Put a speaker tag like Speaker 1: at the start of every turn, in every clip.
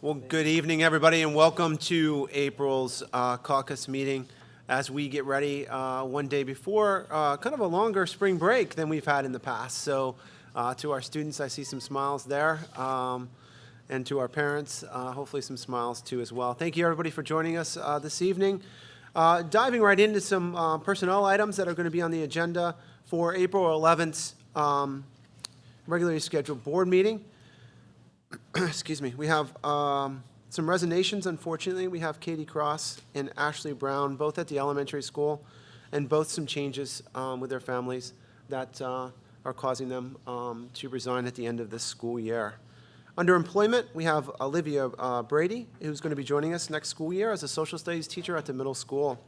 Speaker 1: Well, good evening, everybody, and welcome to April's caucus meeting as we get ready one day before kind of a longer spring break than we've had in the past. So to our students, I see some smiles there, and to our parents, hopefully some smiles too as well. Thank you, everybody, for joining us this evening. Diving right into some personnel items that are going to be on the agenda for April 11th regularly scheduled board meeting. Excuse me. We have some resignations, unfortunately. We have Katie Cross and Ashley Brown, both at the elementary school, and both some changes with their families that are causing them to resign at the end of this school year. Under employment, we have Olivia Brady, who's going to be joining us next school year as a social studies teacher at the middle school.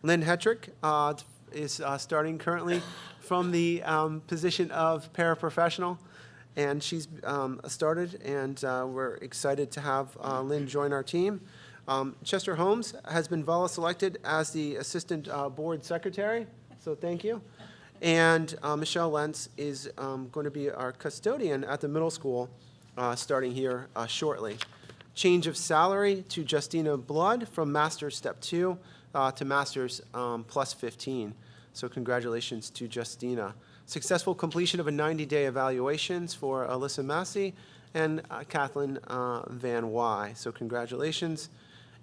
Speaker 1: Lynn Hetrick is starting currently from the position of paraprofessional. And she's started, and we're excited to have Lynn join our team. Chester Holmes has been selected as the assistant board secretary, so thank you. And Michelle Lentz is going to be our custodian at the middle school, starting here shortly. Change of salary to Justina Blood from Master's Step 2 to Master's plus 15. So congratulations to Justina. Successful completion of a 90-day evaluations for Alyssa Massey and Kathleen Van Wy. So congratulations.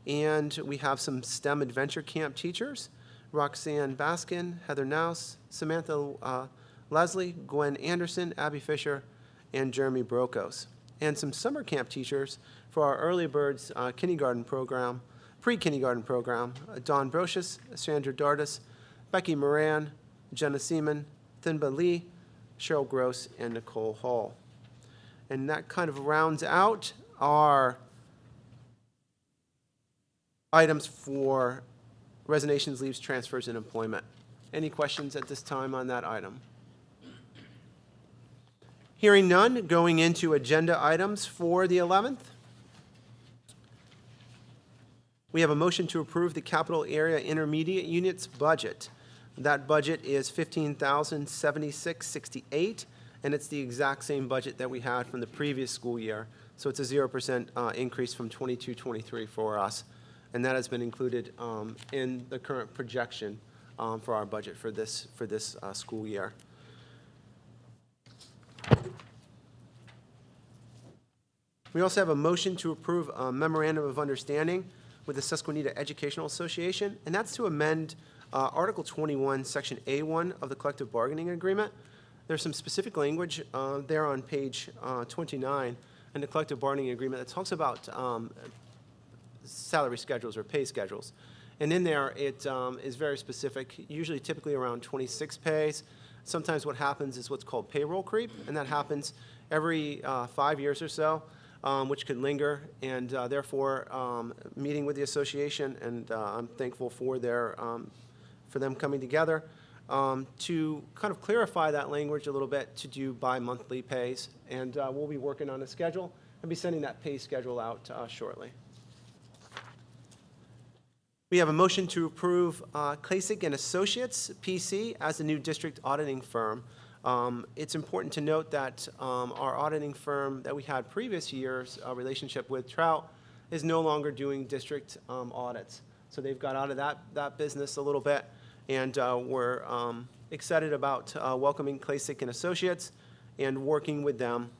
Speaker 1: And we have some STEM Adventure Camp teachers, Roxanne Baskin, Heather Naus, Samantha Leslie, Gwen Anderson, Abby Fisher, and Jeremy Brokos. And some summer camp teachers for our Early Birds kindergarten program, pre-kindergarten program, Dawn Brocious, Sandra Dardis, Becky Moran, Jenna Seaman, Thinba Lee, Cheryl Gross, and Nicole Hall. And that kind of rounds out our items for resignations, leaves, transfers, and employment. Any questions at this time on that item? Hearing none, going into agenda items for the 11th. We have a motion to approve the capital area intermediate units budget. That budget is $15,076.68, and it's the exact same budget that we had from the previous school year. So it's a 0% increase from 22-23 for us, and that has been included in the current projection for our budget for this school year. We also have a motion to approve a memorandum of understanding with the Susquenita Educational Association, and that's to amend Article 21, Section A1 of the Collective Bargaining Agreement. There's some specific language there on page 29 in the Collective Bargaining Agreement that talks about salary schedules or pay schedules. And in there, it is very specific, usually typically around 26 pays. Sometimes what happens is what's called payroll creep, and that happens every 5 years or so, which could linger, and therefore meeting with the association, and I'm thankful for for them coming together to kind of clarify that language a little bit to do bi-monthly pays. And we'll be working on a schedule and be sending that pay schedule out shortly. We have a motion to approve Klasik and Associates, PC, as the new district auditing firm. It's important to note that our auditing firm that we had previous years, relationship with Trout, is no longer doing district audits. So they've got out of that business a little bit. And we're excited about welcoming Klasik and Associates and working with them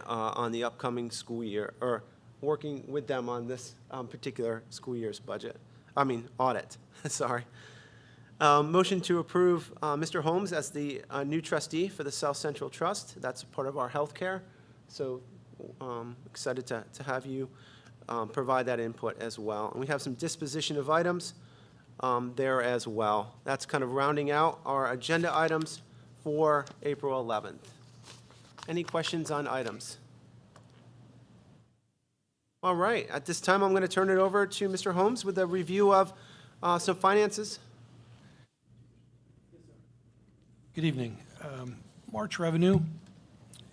Speaker 1: on the upcoming school year, or working with them on this particular school year's audit. Sorry. Motion to approve Mr. Holmes as the new trustee for the South Central Trust. That's part of our healthcare. So excited to have you provide that input as well. And we have some disposition of items there as well. That's kind of rounding out our agenda items for April 11th. Any questions on items? All right, at this time I'm going to turn it over to Mr. Holmes with a review of some finances.
Speaker 2: Good evening. March revenue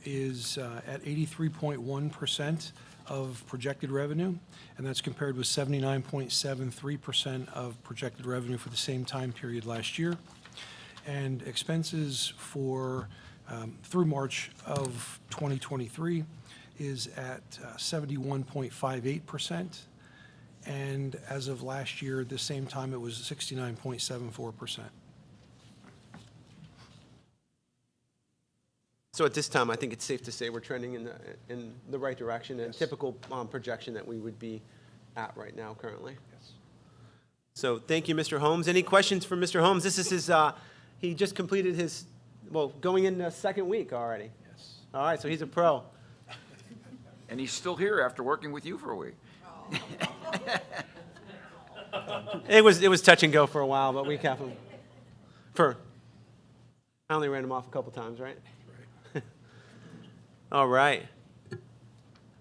Speaker 2: is at 83.1% of projected revenue, and that's compared with 79.73% of projected revenue for the same time period last year. And expenses for through March of 2023 is at 71.58%. And as of last year, at the same time, it was 69.74%.
Speaker 1: So at this time, I think it's safe to say we're trending in the right direction and
Speaker 2: Yes.
Speaker 1: typical projection that we would be at right now currently. So thank you, Mr. Holmes. Any questions for Mr. Holmes? This is his, he just completed his, well, going in the second week already.
Speaker 2: Yes.
Speaker 1: All right, so he's a pro.
Speaker 3: And he's still here after working with you for a week.
Speaker 1: It was touch and go for a while, but we kept him I only ran him off a couple times, right?
Speaker 2: Right.
Speaker 1: All right.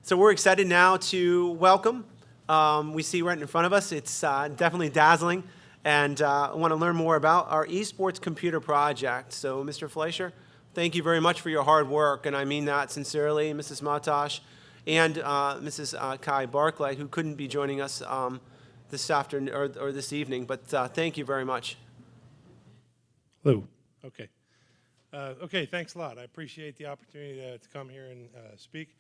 Speaker 1: So we're excited now to welcome. We see right in front of us. It's definitely dazzling, and I want to learn more about our esports computer project. So, Mr. Fleischer, thank you very much for your hard work, and I mean that sincerely, Mrs. Matosh and Mrs. Kai Barclay, who couldn't be joining us this afternoon or this evening, but thank you very much.
Speaker 4: Hello. Okay. Okay, thanks a lot. I appreciate the opportunity to come here and speak.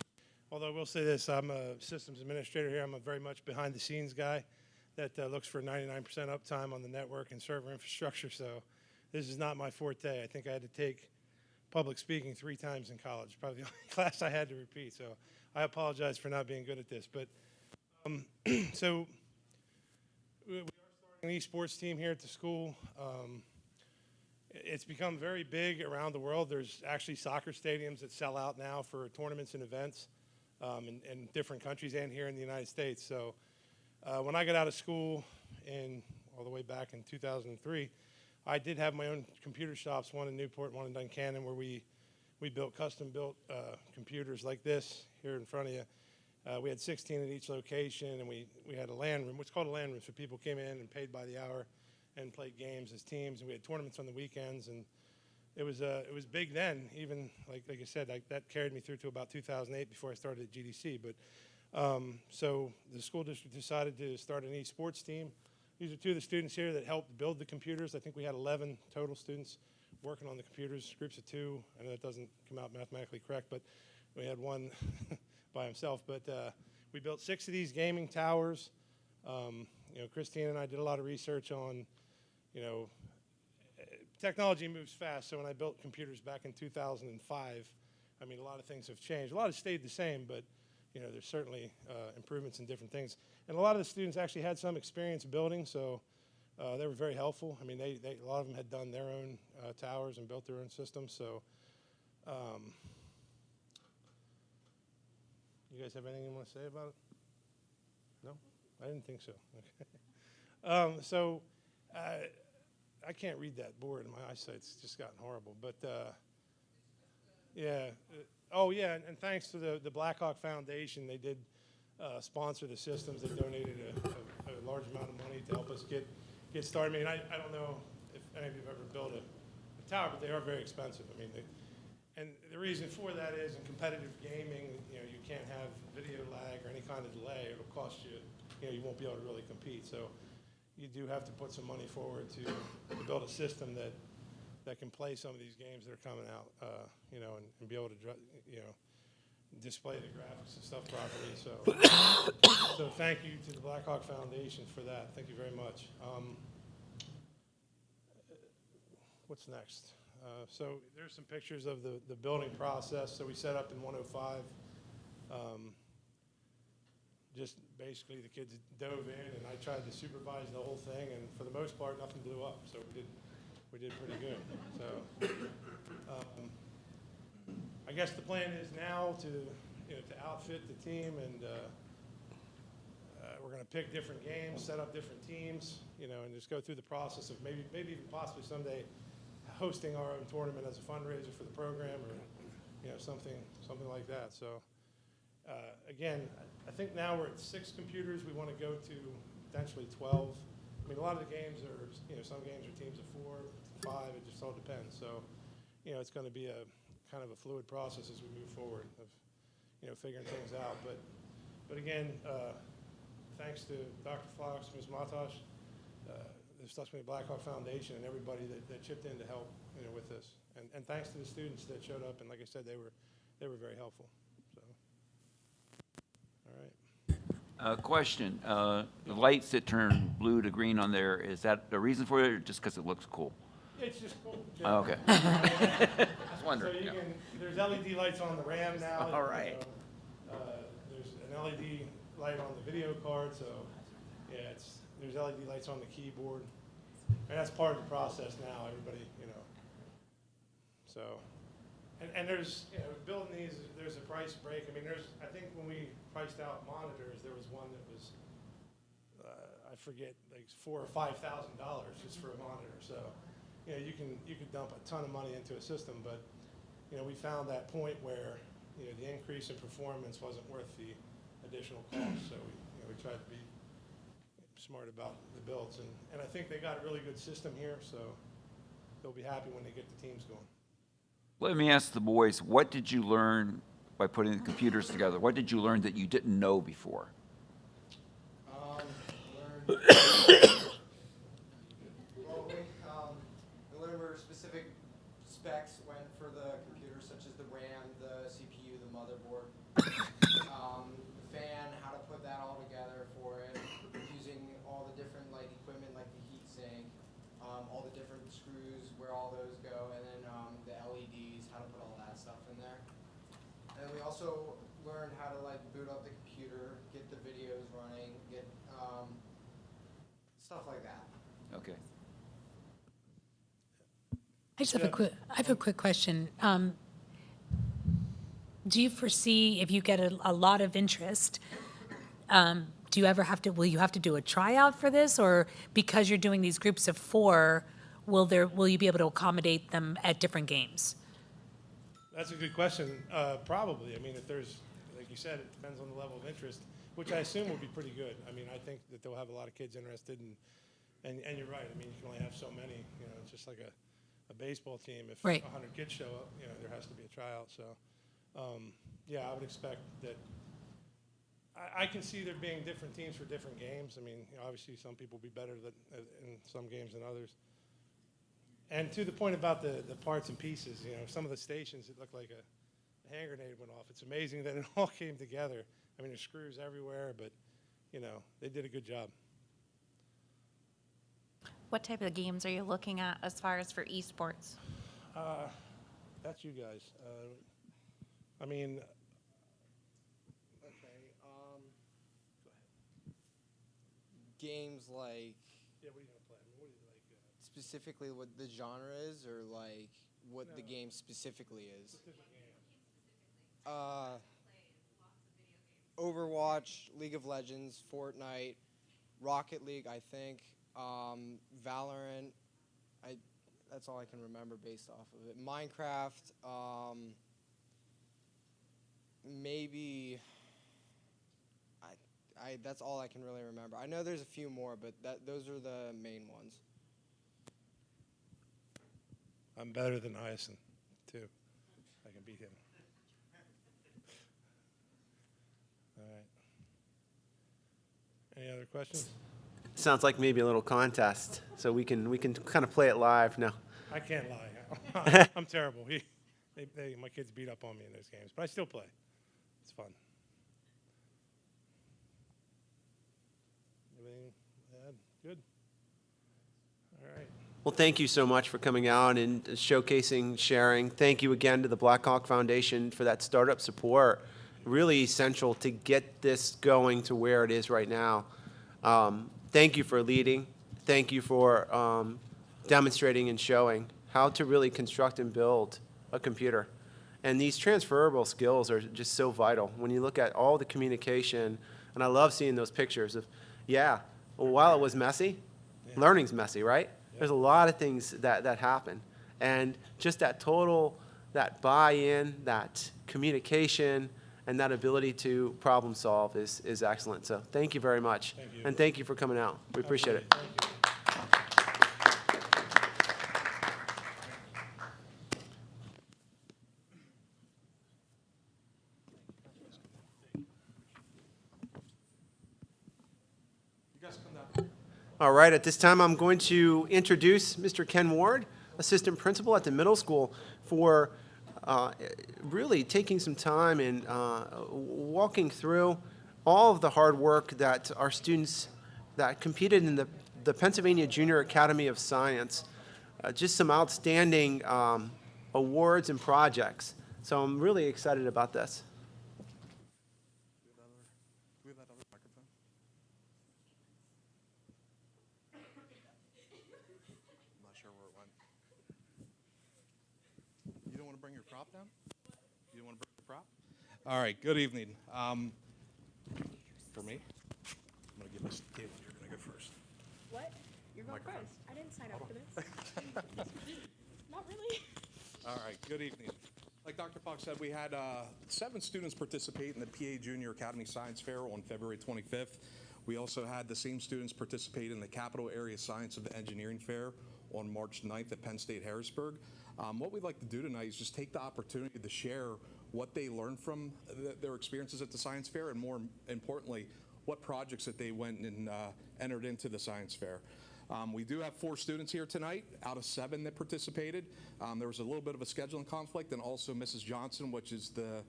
Speaker 4: Although I will say this, I'm a systems administrator here. I'm a very much behind-the-scenes guy that looks for 99% uptime on the network and server infrastructure, so this is not my forte. I think I had to take public speaking 3 times in college, probably the only class I had to repeat, so I apologize for not being good at this. But so we are starting an esports team here at the school. It's become very big around the world. There's actually soccer stadiums that sell out now for tournaments and events in different countries and here in the United States. So when I got out of school all the way back in 2003, I did have my own computer shops, one in Newport, one in Duncannon, where we built custom-built computers like this here in front of you. We had 16 at each location, and we had a LAN room, what's called a LAN room, so people came in and paid by the hour and played games as teams, and we had tournaments on the weekends, and it was big then. Even like I said, that carried me through to about 2008 before I started at GDC. But so the school district decided to start an esports team. These are 2 of the students here that helped build the computers. I think we had 11 total students working on the computers, groups of 2. I know that doesn't come out mathematically correct, but we had one by himself. But we built 6 of these gaming towers. Christine and I did a lot of research on, technology moves fast. So when I built computers back in 2005, I mean, a lot of things have changed. A lot have stayed the same, but there's certainly improvements in different things. And a lot of the students actually had some experience building, so they were very helpful. I mean, a lot of them had done their own towers and built their own systems. So you guys have anything you want to say about it? No? I didn't think so. Okay. I can't read that board. My eyesight's just gotten horrible. But yeah. Oh yeah, and thanks to the Blackhawk Foundation, they did sponsor the systems. They donated a large amount of money to help us get started. I mean, I don't know if any of you have ever built a tower, but they are very expensive. I mean, and the reason for that is in competitive gaming, you can't have video lag or any kind of delay. It'll cost you, you won't be able to really compete. So you do have to put some money forward to build a system that can play some of these games that are coming out, and be able to, display the graphics and stuff properly. So thank you to the Blackhawk Foundation for that. Thank you very much. What's next? So there's some pictures of the building process. So we set up in 105. Just basically the kids dove in, and I tried to supervise the whole thing, and for the most part, nothing blew up. So we did pretty good. So I guess the plan is now to outfit the team, and we're going to pick different games, set up different teams, and just go through the process of maybe even possibly someday hosting our own tournament as a fundraiser for the program, or something like that. So again, I think now we're at 6 computers. We want to go to potentially 12. I mean, a lot of the games are, some games are teams of 4, 5. It just all depends. So, it's going to be a kind of a fluid process as we move forward of, figuring things out. But again, thanks to Dr. Fox, Ms. Matosh, the Susquenita Blackhawk Foundation, and everybody that chipped in to help, with this. And thanks to the students that showed up. And like I said, they were very helpful. So.
Speaker 3: Question, the lights that turn blue to green on there, is that the reason for it, or just because it looks cool?
Speaker 4: It's just cool.
Speaker 3: Oh, okay. Just
Speaker 4: So
Speaker 3: wondering.
Speaker 4: you
Speaker 3: yeah.
Speaker 4: can, there's LED lights on the RAM now.
Speaker 3: All right.
Speaker 4: There's an LED light on the video card, so, yeah, there's LED lights on the keyboard. And that's part of the process now, everybody, so. And there's, building these, there's a price break. I mean, I think when we priced out monitors, there was one that was, I forget, like $4,000 or $5,000 just for a monitor, so. You could dump a ton of money into a system, but, we found that point where, the increase in performance wasn't worth the additional cost. So we tried to be smart about the builds, and I think they got a really good system here, so they'll be happy when they get the teams going.
Speaker 3: Let me ask the boys, what did you learn by putting the computers together? What did you learn that you didn't know before?
Speaker 5: We learned where specific specs went for the computer, such as the RAM, the CPU, the motherboard, the fan, how to put that all together for it, using all the different equipment like the heat sink, all the different screws, where all those go, and then the LEDs, how to put all that stuff in there. And then we also learned how to boot up the computer, get the videos running, get stuff like that.
Speaker 3: Okay.
Speaker 6: I just have I have a quick question. Do you foresee if you get a lot of interest, do you ever will you have to do a tryout for this, or because you're doing these groups of 4, will you be able to accommodate them at different games?
Speaker 4: That's a good question. Probably. I mean, if there's, like you said, it depends on the level of interest, which I assume will be pretty good. I mean, I think that they'll have a lot of kids interested, and you're right. I mean, you can only have so many. It's just like a baseball team. If
Speaker 6: Right.
Speaker 4: 100 kids show up, there has to be a tryout. So, yeah, I would expect that. I can see there being different teams for different games. I mean, obviously, some people will be better in some games than others. And to the point about the parts and pieces, some of the stations, it looked like a hand grenade went off. It's amazing that it all came together. I mean, there's screws everywhere, but, they did a good job.
Speaker 7: What type of games are you looking at as far as for esports?
Speaker 4: That's you guys. I mean,
Speaker 5: Okay. Games like
Speaker 4: yeah, what are you going to play? I mean, what do you like?
Speaker 5: specifically what the genre is, or what the game specifically is.
Speaker 4: Specific games.
Speaker 5: Overwatch, League of Legends, Fortnite, Rocket League, I think, Valorant. That's all I can remember based off of it. Minecraft, maybe. That's all I can really remember. I know there's a few more, but those are the main ones.
Speaker 4: I'm better than Hyacin, too. I can beat him. All right. Any other questions?
Speaker 1: Sounds like maybe a little contest, so we can kind of play it live now.
Speaker 4: I can't lie. I'm terrible. My kids beat up on me in those games, but I still play. It's fun. Everything bad? Good. All right.
Speaker 1: Well, thank you so much for coming out and showcasing, sharing. Thank you again to the Blackhawk Foundation for that startup support. Really essential to get this going to where it is right now. Thank you for leading. Thank you for demonstrating and showing how to really construct and build a computer. And these transferable skills are just so vital. When you look at all the communication, and I love seeing those pictures of, while it was messy, learning's messy, right? There's a lot of things that happen. And just that that buy-in, that communication, and that ability to problem solve is excellent. So thank you very much.
Speaker 4: Thank you.
Speaker 1: And thank you for coming out. We appreciate it.
Speaker 4: Thank you. You guys come down.
Speaker 1: All right, at this time, I'm going to introduce Mr. Ken Ward, Assistant Principal at the middle school, for really taking some time and walking through all of the hard work that our students that competed in the Pennsylvania Junior Academy of Science. Just some outstanding awards and projects. So I'm really excited about this.
Speaker 8: We have that other microphone? I'm not sure where it went. You don't want to bring your prop down? You don't want to bring your prop? All right, good evening. For me, I'm going to give this to Caitlin. You're going to go first.
Speaker 9: What? You're going
Speaker 8: Microphone.
Speaker 9: first. I didn't sign up for this. Not really.
Speaker 8: All right, good evening. Like Dr. Fox said, we had 7 students participate in the PA Junior Academy Science Fair on February 25th. We also had the same students participate in the Capital Area Science of Engineering Fair on March 9th at Penn State Harrisburg. What we'd like to do tonight is just take the opportunity to share what they learned from their experiences at the science fair, and more importantly, what projects that they went and entered into the science fair. We do have 4 students here tonight out of 7 that participated. There was a little bit of a scheduling conflict, and also Mrs. Johnson, which is the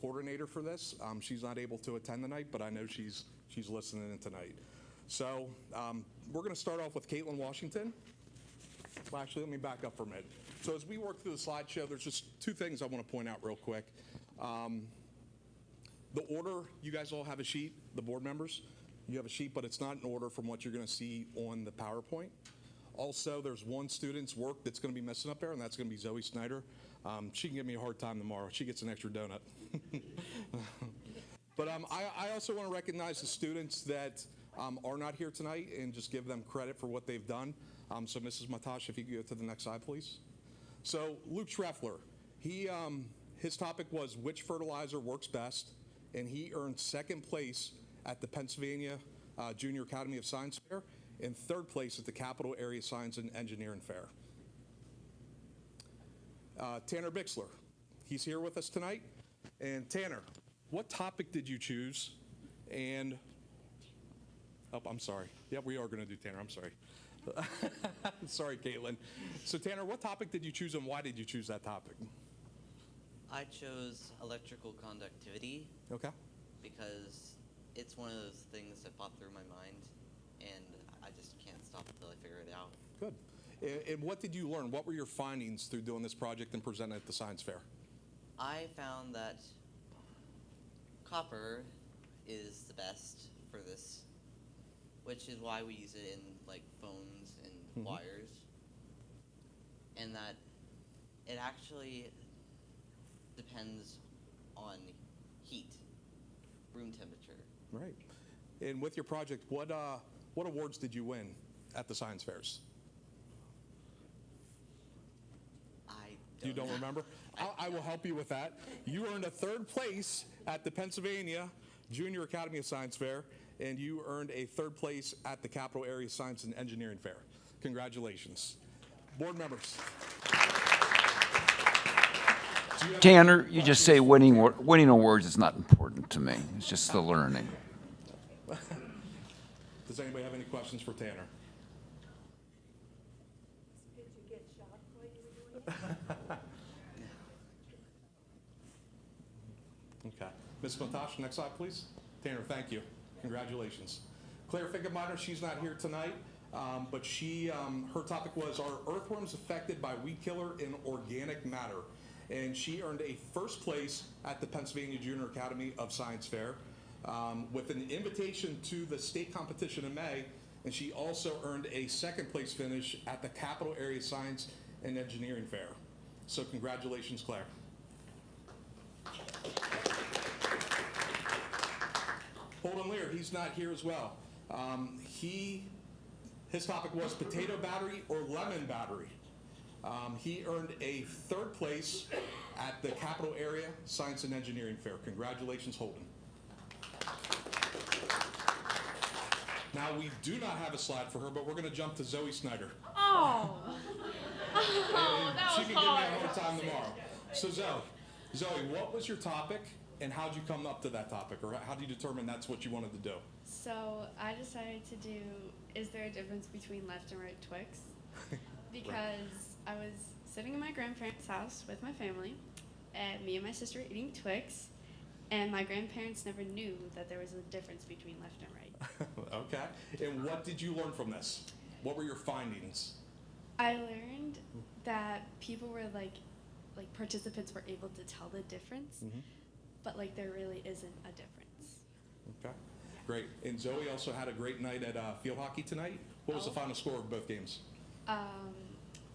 Speaker 8: coordinator for this. She's not able to attend tonight, but I know she's listening in tonight. So we're going to start off with Caitlin Washington. Well, actually, let me back up for a minute. So as we work through the slideshow, there's just 2 things I want to point out real quick. The order, you guys all have a sheet, the board members. You have a sheet, but it's not in order from what you're going to see on the PowerPoint. Also, there's 1 student's work that's going to be missing up there, and that's going to be Zoe Snyder. She can give me a hard time tomorrow. She gets an extra donut. But I also want to recognize the students that are not here tonight and just give them credit for what they've done. So Mrs. Matash, if you could go to the next slide, please. So Luke Schreffler, his topic was which fertilizer works best, and he earned 2nd place at the Pennsylvania Junior Academy of Science Fair and 3rd place at the Capital Area Science and Engineering Fair. Tanner Bixler, he's here with us tonight. And Tanner, what topic did you choose? And, oh, I'm sorry. Yeah, we are going to do Tanner. I'm sorry. Sorry, Caitlin. So Tanner, what topic did you choose, and why did you choose that topic?
Speaker 10: I chose electrical conductivity
Speaker 8: Okay.
Speaker 10: because it's one of those things that popped through my mind, and I just can't stop until I figure it out.
Speaker 8: Good. And what did you learn? What were your findings through doing this project and presenting at the science fair?
Speaker 10: I found that copper is the best for this, which is why we use it in like phones and wires, and that it actually depends on heat, room temperature.
Speaker 8: Right. And with your project, what awards did you win at the science fairs? You don't remember? I will help you with that. You earned a 3rd place at the Pennsylvania Junior Academy of Science Fair, and you earned a 3rd place at the Capital Area Science and Engineering Fair. Congratulations. Board members.
Speaker 3: Tanner, you just say winning awards is not important to me. It's just the learning.
Speaker 8: Does anybody have any questions for Tanner?
Speaker 9: Did you get shocked while you were doing it?
Speaker 8: Okay. Ms. Montash, next slide, please. Tanner, thank you. Congratulations. Claire Finkelmeyer, she's not here tonight, but her topic was, are earthworms affected by weed killer and organic matter? And she earned a 1st place at the Pennsylvania Junior Academy of Science Fair with an invitation to the state competition in May, and she also earned a 2nd place finish at the Capital Area Science and Engineering Fair. So congratulations, Claire. Holden Lear, he's not here as well. His topic was potato battery or lemon battery. He earned a 3rd place at the Capital Area Science and Engineering Fair. Congratulations, Holden. Now, we do not have a slide for her, but we're going to jump to Zoe Snyder.
Speaker 9: Oh.
Speaker 8: She can give me a hard time tomorrow. So Zoe, what was your topic, and how did you come up to that topic, or how did you determine that's what you wanted to do?
Speaker 11: So I decided to do, is there a difference between left and right Twix? Because I was sitting in my grandparents' house with my family, and me and my sister were eating Twix, and my grandparents never knew that there was a difference between left and right.
Speaker 8: Okay. And what did you learn from this? What were your findings?
Speaker 11: I learned that people were like participants were able to tell the difference, but like there really isn't a difference.
Speaker 8: Okay. Great. And Zoe also had a great night at field hockey tonight. What was the final score of both games?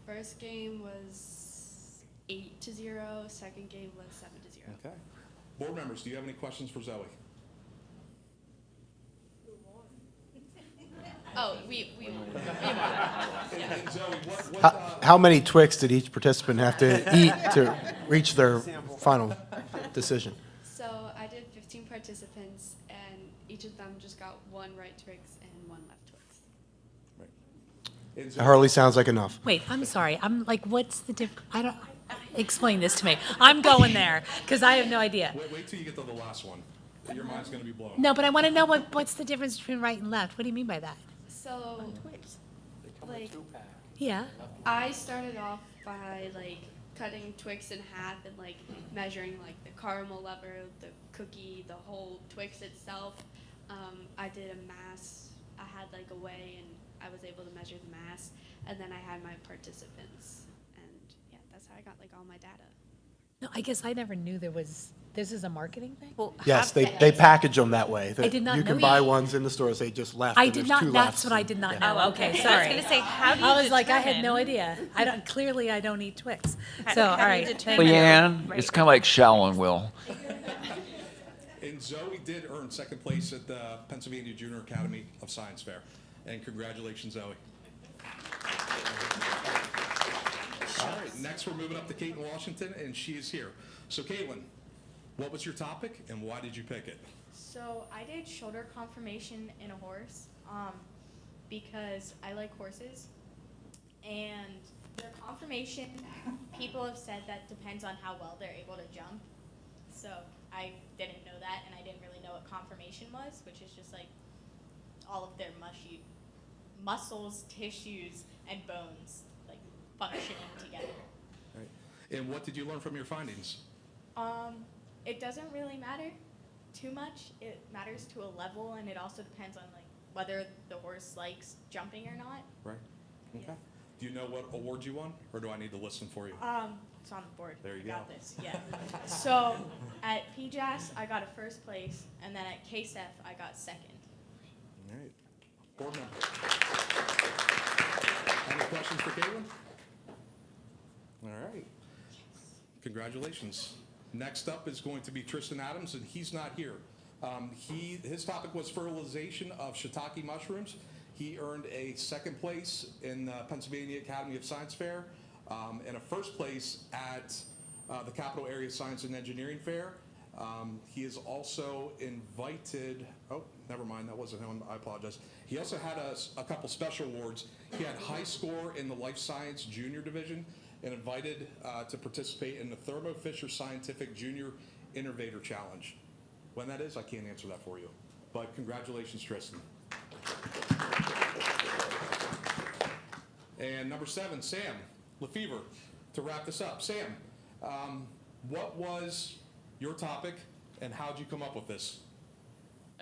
Speaker 11: First game was 8-0. Second game was 7-0.
Speaker 8: Okay. Board members, do you have any questions for Zoe?
Speaker 11: Oh, we won.
Speaker 8: And Zoe, what
Speaker 1: How many Twix did each participant have to eat to reach their final decision?
Speaker 11: So I did 15 participants, and each of them just got one right Twix and one left Twix.
Speaker 8: right. And Zoe,
Speaker 1: Hardly sounds like enough.
Speaker 6: Wait, I'm sorry. I'm like, what's the I don't, explain this to me. I'm going there, because I have no idea.
Speaker 8: wait till you get to the last one. Your mind's going to be blown.
Speaker 6: No, but I want to know what's the difference between right and left. What do you mean by that?
Speaker 11: So, like,
Speaker 6: Yeah.
Speaker 11: I started off by like cutting Twix in half and like measuring like the caramel level, the cookie, the whole Twix itself. I did a mass. I had like a weigh, and I was able to measure the mass. And then I had my participants, and yeah, that's how I got like all my data.
Speaker 6: No, I guess I never knew this is a marketing thing?
Speaker 7: Well,
Speaker 1: Yes,
Speaker 7: have
Speaker 1: they package them that way.
Speaker 6: I did not
Speaker 1: You can
Speaker 6: know
Speaker 1: buy
Speaker 6: that.
Speaker 1: ones in the stores, they just left.
Speaker 6: I
Speaker 1: and
Speaker 6: did
Speaker 1: there's
Speaker 6: not,
Speaker 1: two
Speaker 6: that's
Speaker 1: lefts
Speaker 6: what I
Speaker 1: and-
Speaker 6: did not
Speaker 1: yeah.
Speaker 6: know. Okay,
Speaker 7: I was
Speaker 6: sorry.
Speaker 7: gonna say, how do you
Speaker 6: I was like, I had no
Speaker 7: determine-
Speaker 6: idea. Clearly I don't eat Twix.
Speaker 7: How-
Speaker 6: So,
Speaker 7: how
Speaker 6: all
Speaker 7: do you
Speaker 6: right.
Speaker 7: determine-
Speaker 3: Leanne, it's kind of like shall and will.
Speaker 8: And Zoe did earn second place at the Pennsylvania Junior Academy of Science Fair. And congratulations, Zoe. All right, next we're moving up to Caitlin Washington, and she is here. So Caitlin, what was your topic, and why did you pick it?
Speaker 9: So I did shoulder conformation in a horse because I like horses. And their conformation, people have said that depends on how well they're able to jump. So I didn't know that, and I didn't really know what conformation was, which is just like all of their muscles, tissues, and bones like functioning together.
Speaker 8: All right. And what did you learn from your findings?
Speaker 9: It doesn't really matter too much. It matters to a level, and it also depends on like whether the horse likes jumping or not.
Speaker 8: Right. Okay. Do you know what award you won, or do I need to listen for you?
Speaker 9: It's on the board.
Speaker 8: There you
Speaker 9: I got
Speaker 8: go.
Speaker 9: this. Yeah. So at PJAS, I got a first place, and then at KSEF, I got second.
Speaker 8: All right. Board member. Any questions for Caitlin? All right. Congratulations. Next up is going to be Tristan Adams, and he's not here. His topic was fertilization of shiitake mushrooms. He earned a second place in the Pennsylvania Academy of Science Fair and a first place at the Capital Area Science and Engineering Fair. He is also invited, oh, never mind, that wasn't him, I apologize. He also had a couple special awards. He had high score in the Life Science Junior Division and invited to participate in the Thermo Fisher Scientific Junior Innovator Challenge. When that is, I can't answer that for you. But congratulations, Tristan. And number 7, Sam Lefevre, to wrap this up. Sam, what was your topic, and how did you come up with this?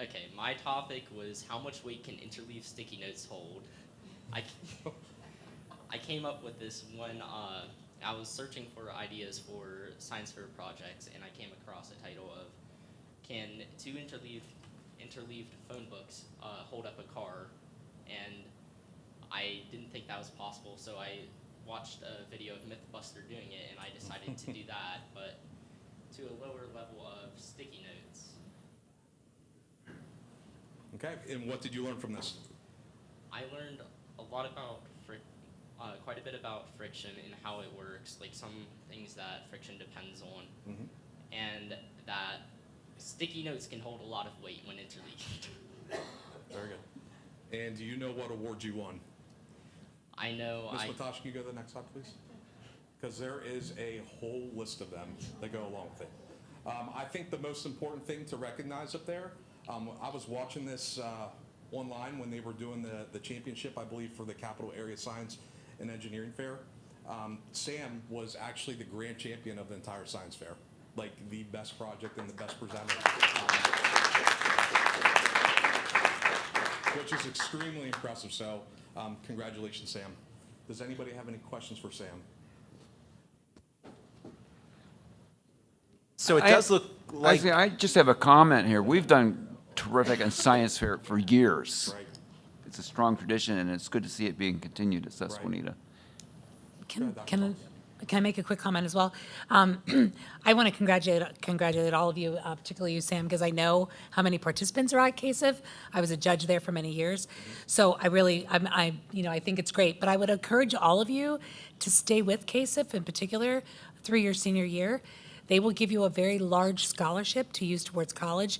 Speaker 12: Okay, my topic was how much weight can interleave sticky notes hold. I came up with this when I was searching for ideas for science fair projects, and I came across a title of can two interleaved phone books hold up a car, and I didn't think that was possible, so I watched a video of Mythbuster doing it, and I decided to do that, but to a lower level of sticky notes.
Speaker 8: Okay, and what did you learn from this?
Speaker 12: I learned a lot about quite a bit about friction and how it works, like some things that friction depends on, and that sticky notes can hold a lot of weight when interleaved.
Speaker 8: Very good. And do you know what award you won?
Speaker 12: I know.
Speaker 8: Ms. Matosh, can you go to the next slide, please? Because there is a whole list of them that go along with it. I think the most important thing to recognize up there, I was watching this online when they were doing the championship, I believe, for the Capital Area Science and Engineering Fair. Sam was actually the grand champion of the entire science fair. like the best project and the best presenter, which is extremely impressive. So congratulations, Sam. Does anybody have any questions for Sam?
Speaker 1: So it does look like,
Speaker 3: Actually, I just have a comment here. We've done terrific in science fair for years.
Speaker 8: Right.
Speaker 3: It's a strong tradition, and it's good to see it being continued at Susquenita.
Speaker 6: Can I make a quick comment as well? I want to congratulate all of you, particularly you, Sam, because I know how many participants are at KSIF. I was a judge there for many years, so I think it's great. But I would encourage all of you to stay with KSIF, in particular, through your senior year. They will give you a very large scholarship to use towards college,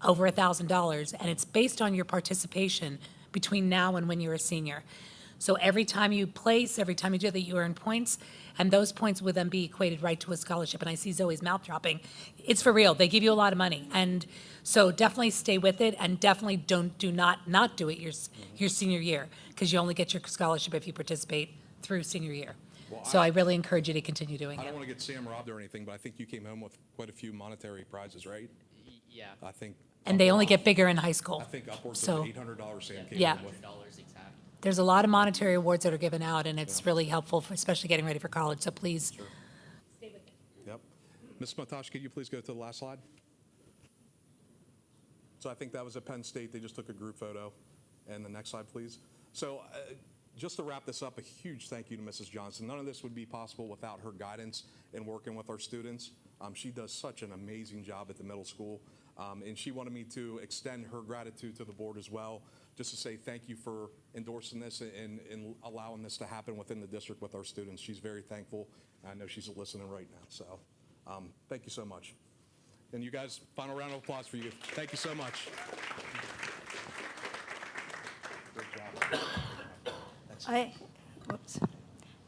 Speaker 6: over $1,000, and it's based on your participation between now and when you're a senior. So every time you place, every time you do that, you earn points, and those points would then be equated right to a scholarship. And I see Zoe's mouth dropping. It's for real. They give you a lot of money. And so definitely stay with it, and definitely do not do it your senior year, because you only get your scholarship if you participate through senior year.
Speaker 8: Well,
Speaker 6: So I really encourage you to continue doing
Speaker 8: I
Speaker 6: it.
Speaker 8: don't want to get Sam robbed or anything, but I think you came home with quite a few monetary prizes, right?
Speaker 12: Yeah,
Speaker 8: I think.
Speaker 6: And they only get bigger in high school.
Speaker 8: I think upwards
Speaker 6: So-
Speaker 8: of $800 Sam came
Speaker 6: Yeah.
Speaker 8: home with.
Speaker 12: $100 exact.
Speaker 6: There's a lot of monetary awards that are given out, and it's really helpful, especially getting ready for college. So please stay with it.
Speaker 8: Yep. Ms. Matosh, could you please go to the last slide? So I think that was at Penn State. They just took a group photo. And the next slide, please. So just to wrap this up, a huge thank you to Mrs. Johnson. None of this would be possible without her guidance in working with our students. She does such an amazing job at the middle school. And she wanted me to extend her gratitude to the board as well, just to say thank you for endorsing this and allowing this to happen within the district with our students. She's very thankful. I know she's listening right now. So thank you so much. And you guys, final round of applause for you. Thank you so much. Great job.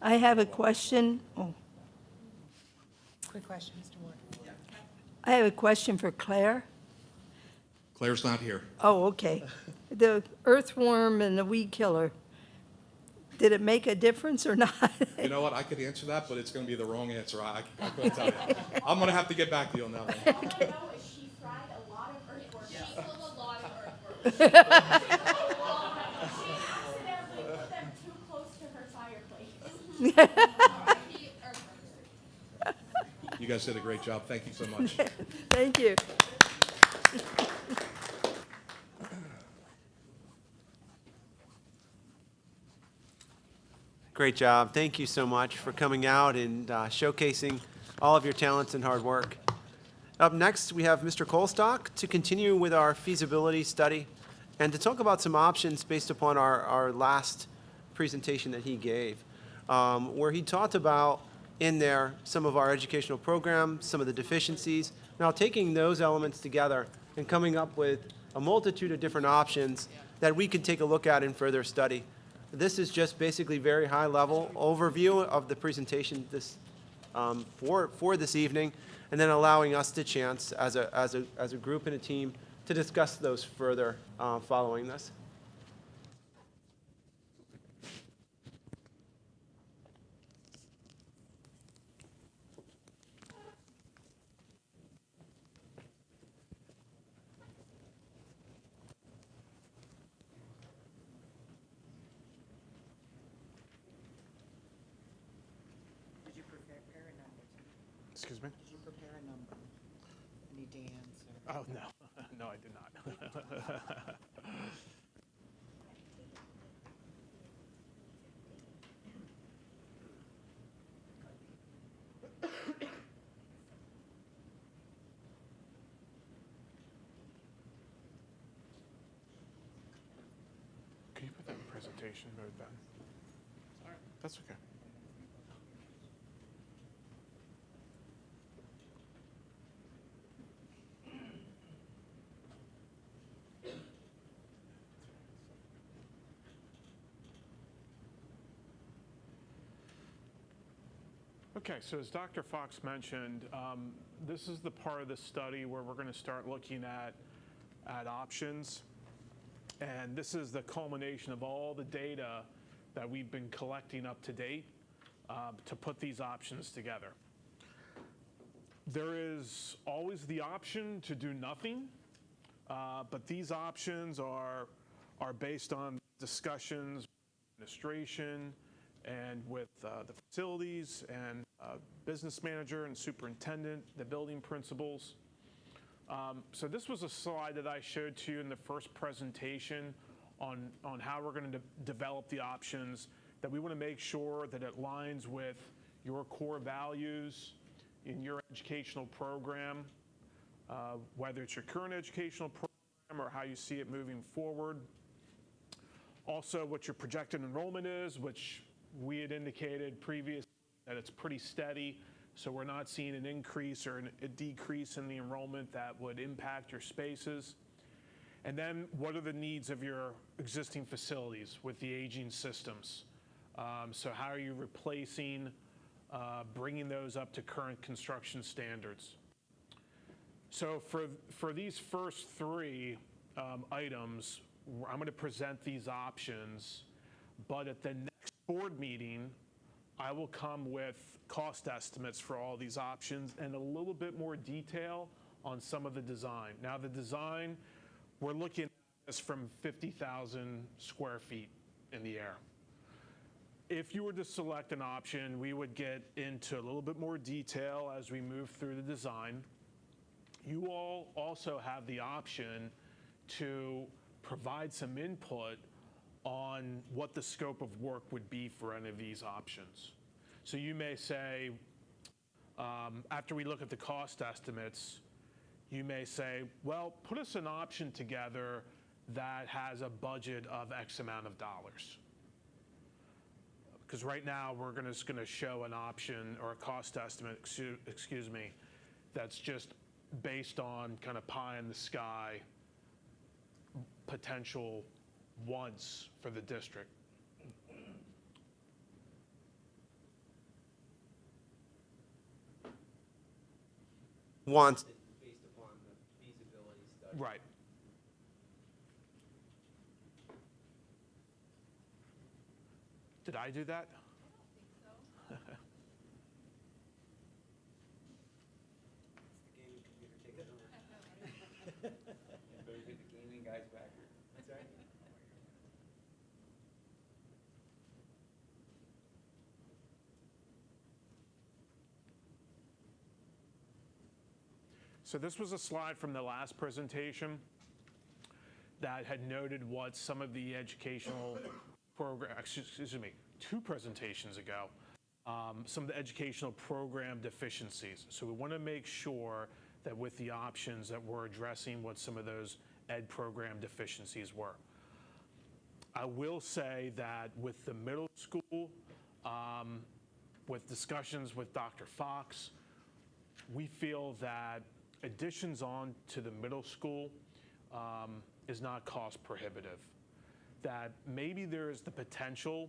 Speaker 13: I have a question. Oh,
Speaker 6: Quick question, Mr. Ward.
Speaker 13: I have a question for Claire.
Speaker 8: Claire's not here.
Speaker 13: Oh, okay. The earthworm and the weed killer, did it make a difference or not?
Speaker 8: You know what? I could answer that, but it's going to be the wrong answer. I couldn't tell you. I'm going to have to get back to you on that one.
Speaker 9: All I know is she fried a lot of earthworms. She killed a lot of earthworms. She accidentally put them too close to her fireplace.
Speaker 8: You guys did a great job. Thank you so much.
Speaker 13: Thank you.
Speaker 1: great job. Thank you so much for coming out and showcasing all of your talents and hard work. Up next, we have Mr. Colstock to continue with our feasibility study and to talk about some options based upon our last presentation that he gave, where he talked about in there some of our educational programs, some of the deficiencies. Now taking those elements together and coming up with a multitude of different options that we could take a look at in further study. This is just basically very high level overview of the presentation this, for this evening, and then allowing us the chance as a group and a team to discuss those further following this.
Speaker 14: Did you prepare a number?
Speaker 15: Excuse me?
Speaker 14: Did you prepare a number? Any dance or?
Speaker 15: Oh, no. No, I did not. Can you put that in presentation mode, Ben? All right. That's okay. Okay, so as Dr. Fox mentioned, this is the part of the study where we're going to start looking at options. And this is the culmination of all the data that we've been collecting up to date to put these options together. There is always the option to do nothing, but these options are based on discussions with administration and with the facilities and business manager and superintendent, the building principals. So this was a slide that I showed to you in the first presentation on how we're going to develop the options, that we want to make sure that it aligns with your core values in your educational program, whether it's your current educational program or how you see it moving forward. Also, what your projected enrollment is, which we had indicated previously that it's pretty steady, so we're not seeing an increase or a decrease in the enrollment that would impact your spaces. And then what are the needs of your existing facilities with the aging systems? So how are you replacing, bringing those up to current construction standards? So for these first three items, I'm going to present these options, but at the next board meeting, I will come with cost estimates for all these options and a little bit more detail on some of the design. Now the design, we're looking at this from 50,000 square feet in the air. If you were to select an option, we would get into a little bit more detail as we move through the design. You all also have the option to provide some input on what the scope of work would be for any of these options. So you may say, after we look at the cost estimates, you may say, well, put us an option together that has a budget of X amount of dollars. Because right now we're just going to show an option or a cost estimate, excuse me, that's just based on kind of pie in the sky potential wants for the district.
Speaker 1: Wants based upon the feasibility study.
Speaker 15: Right. Did I do that?
Speaker 1: It's the gaming computer taking over.
Speaker 3: Better get the gaming guys back here.
Speaker 1: That's right.
Speaker 15: So this was a slide from the last presentation that had noted what some of the educational program, excuse me, 2 presentations ago, some of the educational program deficiencies. So we want to make sure that with the options that we're addressing what some of those ed program deficiencies were. I will say that with the middle school, with discussions with Dr. Fox, we feel that additions on to the middle school is not cost prohibitive. That maybe there is the potential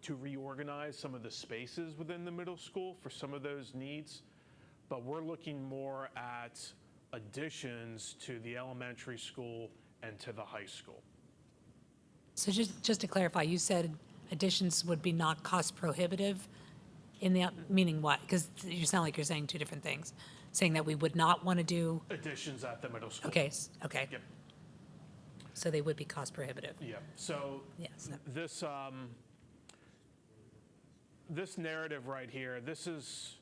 Speaker 15: to reorganize some of the spaces within the middle school for some of those needs, but we're looking more at additions to the elementary school and to the high school.
Speaker 6: So just to clarify, you said additions would be not cost prohibitive in the, meaning what? Because you sound like you're saying 2 different things. Saying that we would not want to do,
Speaker 15: Additions at the middle school.
Speaker 6: okay, okay.
Speaker 15: Yep.
Speaker 6: So they would be cost prohibitive.
Speaker 15: Yeah, so
Speaker 6: Yes.
Speaker 15: this, this narrative right here, this is,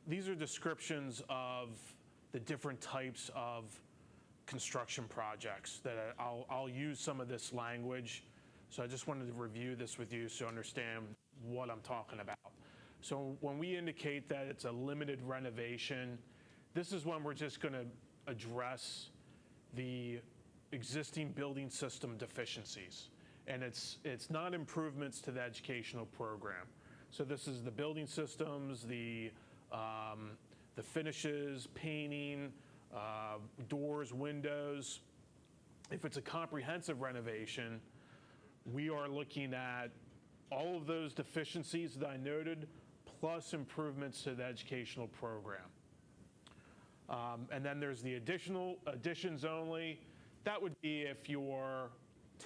Speaker 15: these are descriptions of the different types of construction projects that I'll use some of this language. So I just wanted to review this with you so you understand what I'm talking about. So when we indicate that it's a limited renovation, this is when we're just going to address the existing building system deficiencies. And it's not improvements to the educational program. So this is the building systems, the finishes, painting, doors, windows. If it's a comprehensive renovation, we are looking at all of those deficiencies that I noted, plus improvements to the educational program. And then there's the additions only. That would be if you're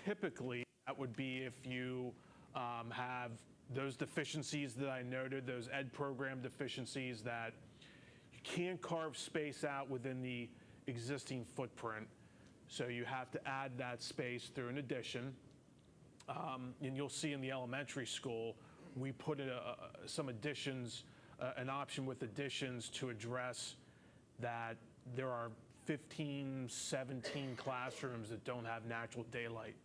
Speaker 15: typically, that would be if you have those deficiencies that I noted, those ed program deficiencies that you can't carve space out within the existing footprint. So you have to add that space through an addition. And you'll see in the elementary school, we put some additions, an option with additions to address that there are 15, 17 classrooms that don't have natural daylight.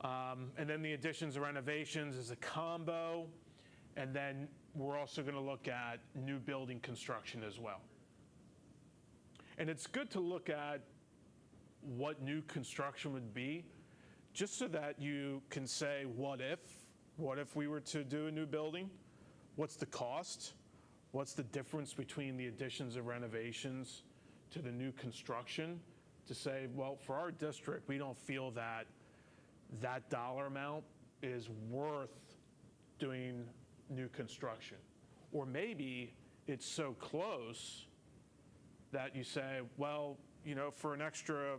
Speaker 15: And then the additions and renovations is a combo. And then we're also going to look at new building construction as well. And it's good to look at what new construction would be, just so that you can say, what if we were to do a new building? What's the cost? What's the difference between the additions and renovations to the new construction? To say, well, for our district, we don't feel that that dollar amount is worth doing new construction. Or maybe it's so close that you say, well, you know, for an extra $1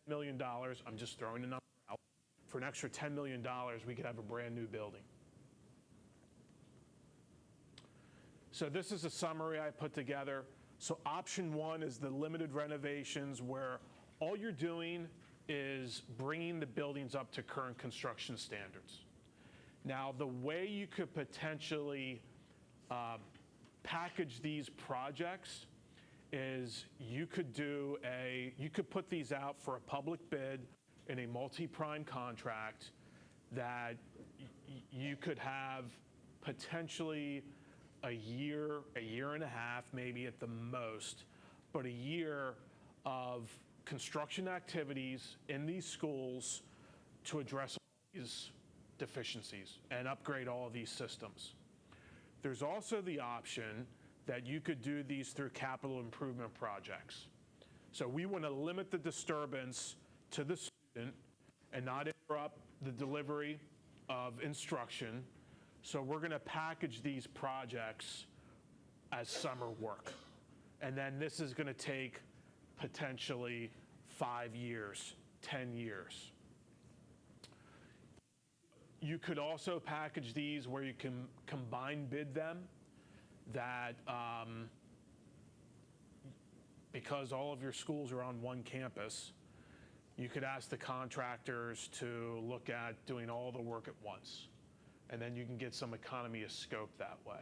Speaker 15: million, I'm just throwing a number out, for an extra $10 million, we could have a brand new building. So this is a summary I put together. So option one is the limited renovations, where all you're doing is bringing the buildings up to current construction standards. Now, the way you could potentially package these projects is you could put these out for a public bid in a multi-prime contract that you could have potentially a year and a half, maybe at the most, but a year of construction activities in these schools to address these deficiencies and upgrade all of these systems. There's also the option that you could do these through capital improvement projects. So we want to limit the disturbance to the student and not interrupt the delivery of instruction. So we're going to package these projects as summer work. And then this is going to take potentially 5 years, 10 years. You could also package these where you can combine bid them, that because all of your schools are on one campus, you could ask the contractors to look at doing all the work at once. And then you can get some economy of scope that way.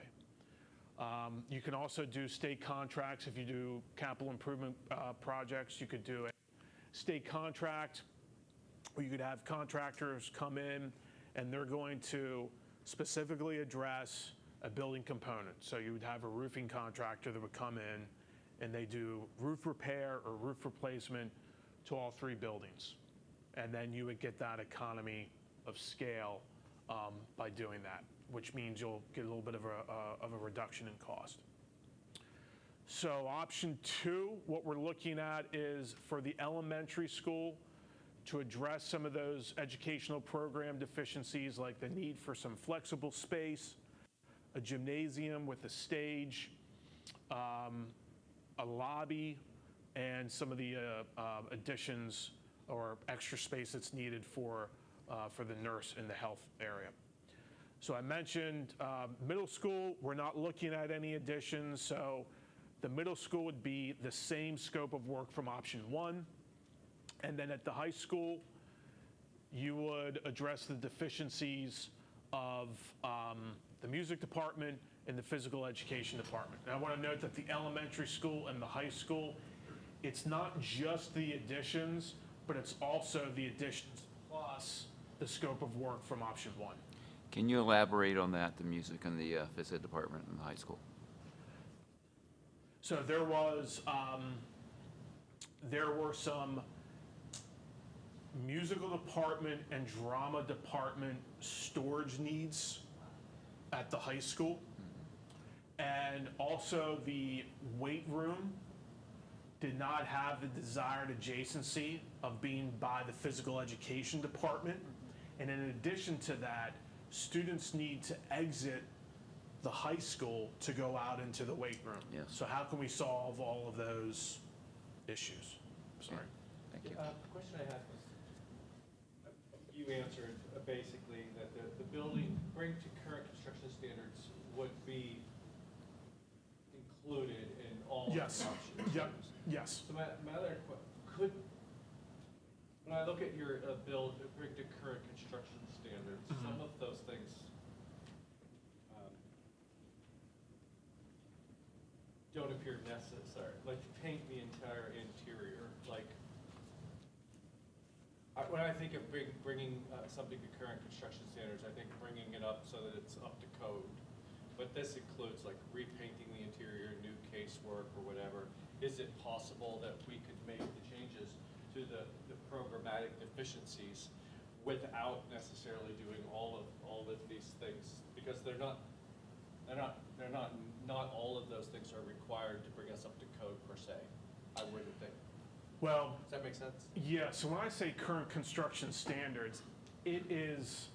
Speaker 15: You can also do state contracts. If you do capital improvement projects, you could do a state contract where you could have contractors come in and they're going to specifically address a building component. So you would have a roofing contractor that would come in and they do roof repair or roof replacement to all 3 buildings. And then you would get that economy of scale by doing that, which means you'll get a little bit of a reduction in cost. So option 2, what we're looking at is for the elementary school to address some of those educational program deficiencies, like the need for some flexible space, a gymnasium with a stage, a lobby, and some of the additions or extra space that's needed for the nurse in the health area. So I mentioned middle school, we're not looking at any additions, so the middle school would be the same scope of work from option 1. And then at the high school, you would address the deficiencies of the music department and the physical education department. And I want to note that the elementary school and the high school, it's not just the additions, but it's also the additions plus the scope of work from option 1.
Speaker 3: Can you elaborate on that, the music and the phys ed department in the high school?
Speaker 15: So there were some musical department and drama department storage needs at the high school. And also the weight room did not have the desired adjacency of being by the physical education department. And in addition to that, students need to exit the high school to go out into the weight room.
Speaker 3: Yes.
Speaker 15: So how can we solve all of those issues? Sorry.
Speaker 3: Thank you.
Speaker 5: The question I had was,
Speaker 16: you answered basically that the building, bring to current construction standards would be included in all of the
Speaker 15: Yes.
Speaker 16: options.
Speaker 15: Yep. Yes.
Speaker 16: So my other could, when I look at your build, bring to current construction standards, some of those things don't appear necessary, like paint the entire interior, like, when I think of bringing something to current construction standards, I think bringing it up so that it's up to code. But this includes like repainting the interior, new casework or whatever. Is it possible that we could make the changes to the programmatic deficiencies without necessarily doing all of these things? Because not all of those things are required to bring us up to code per se, I wouldn't think.
Speaker 15: Well,
Speaker 16: Does that make sense?
Speaker 15: yeah, so when I say current construction standards, it's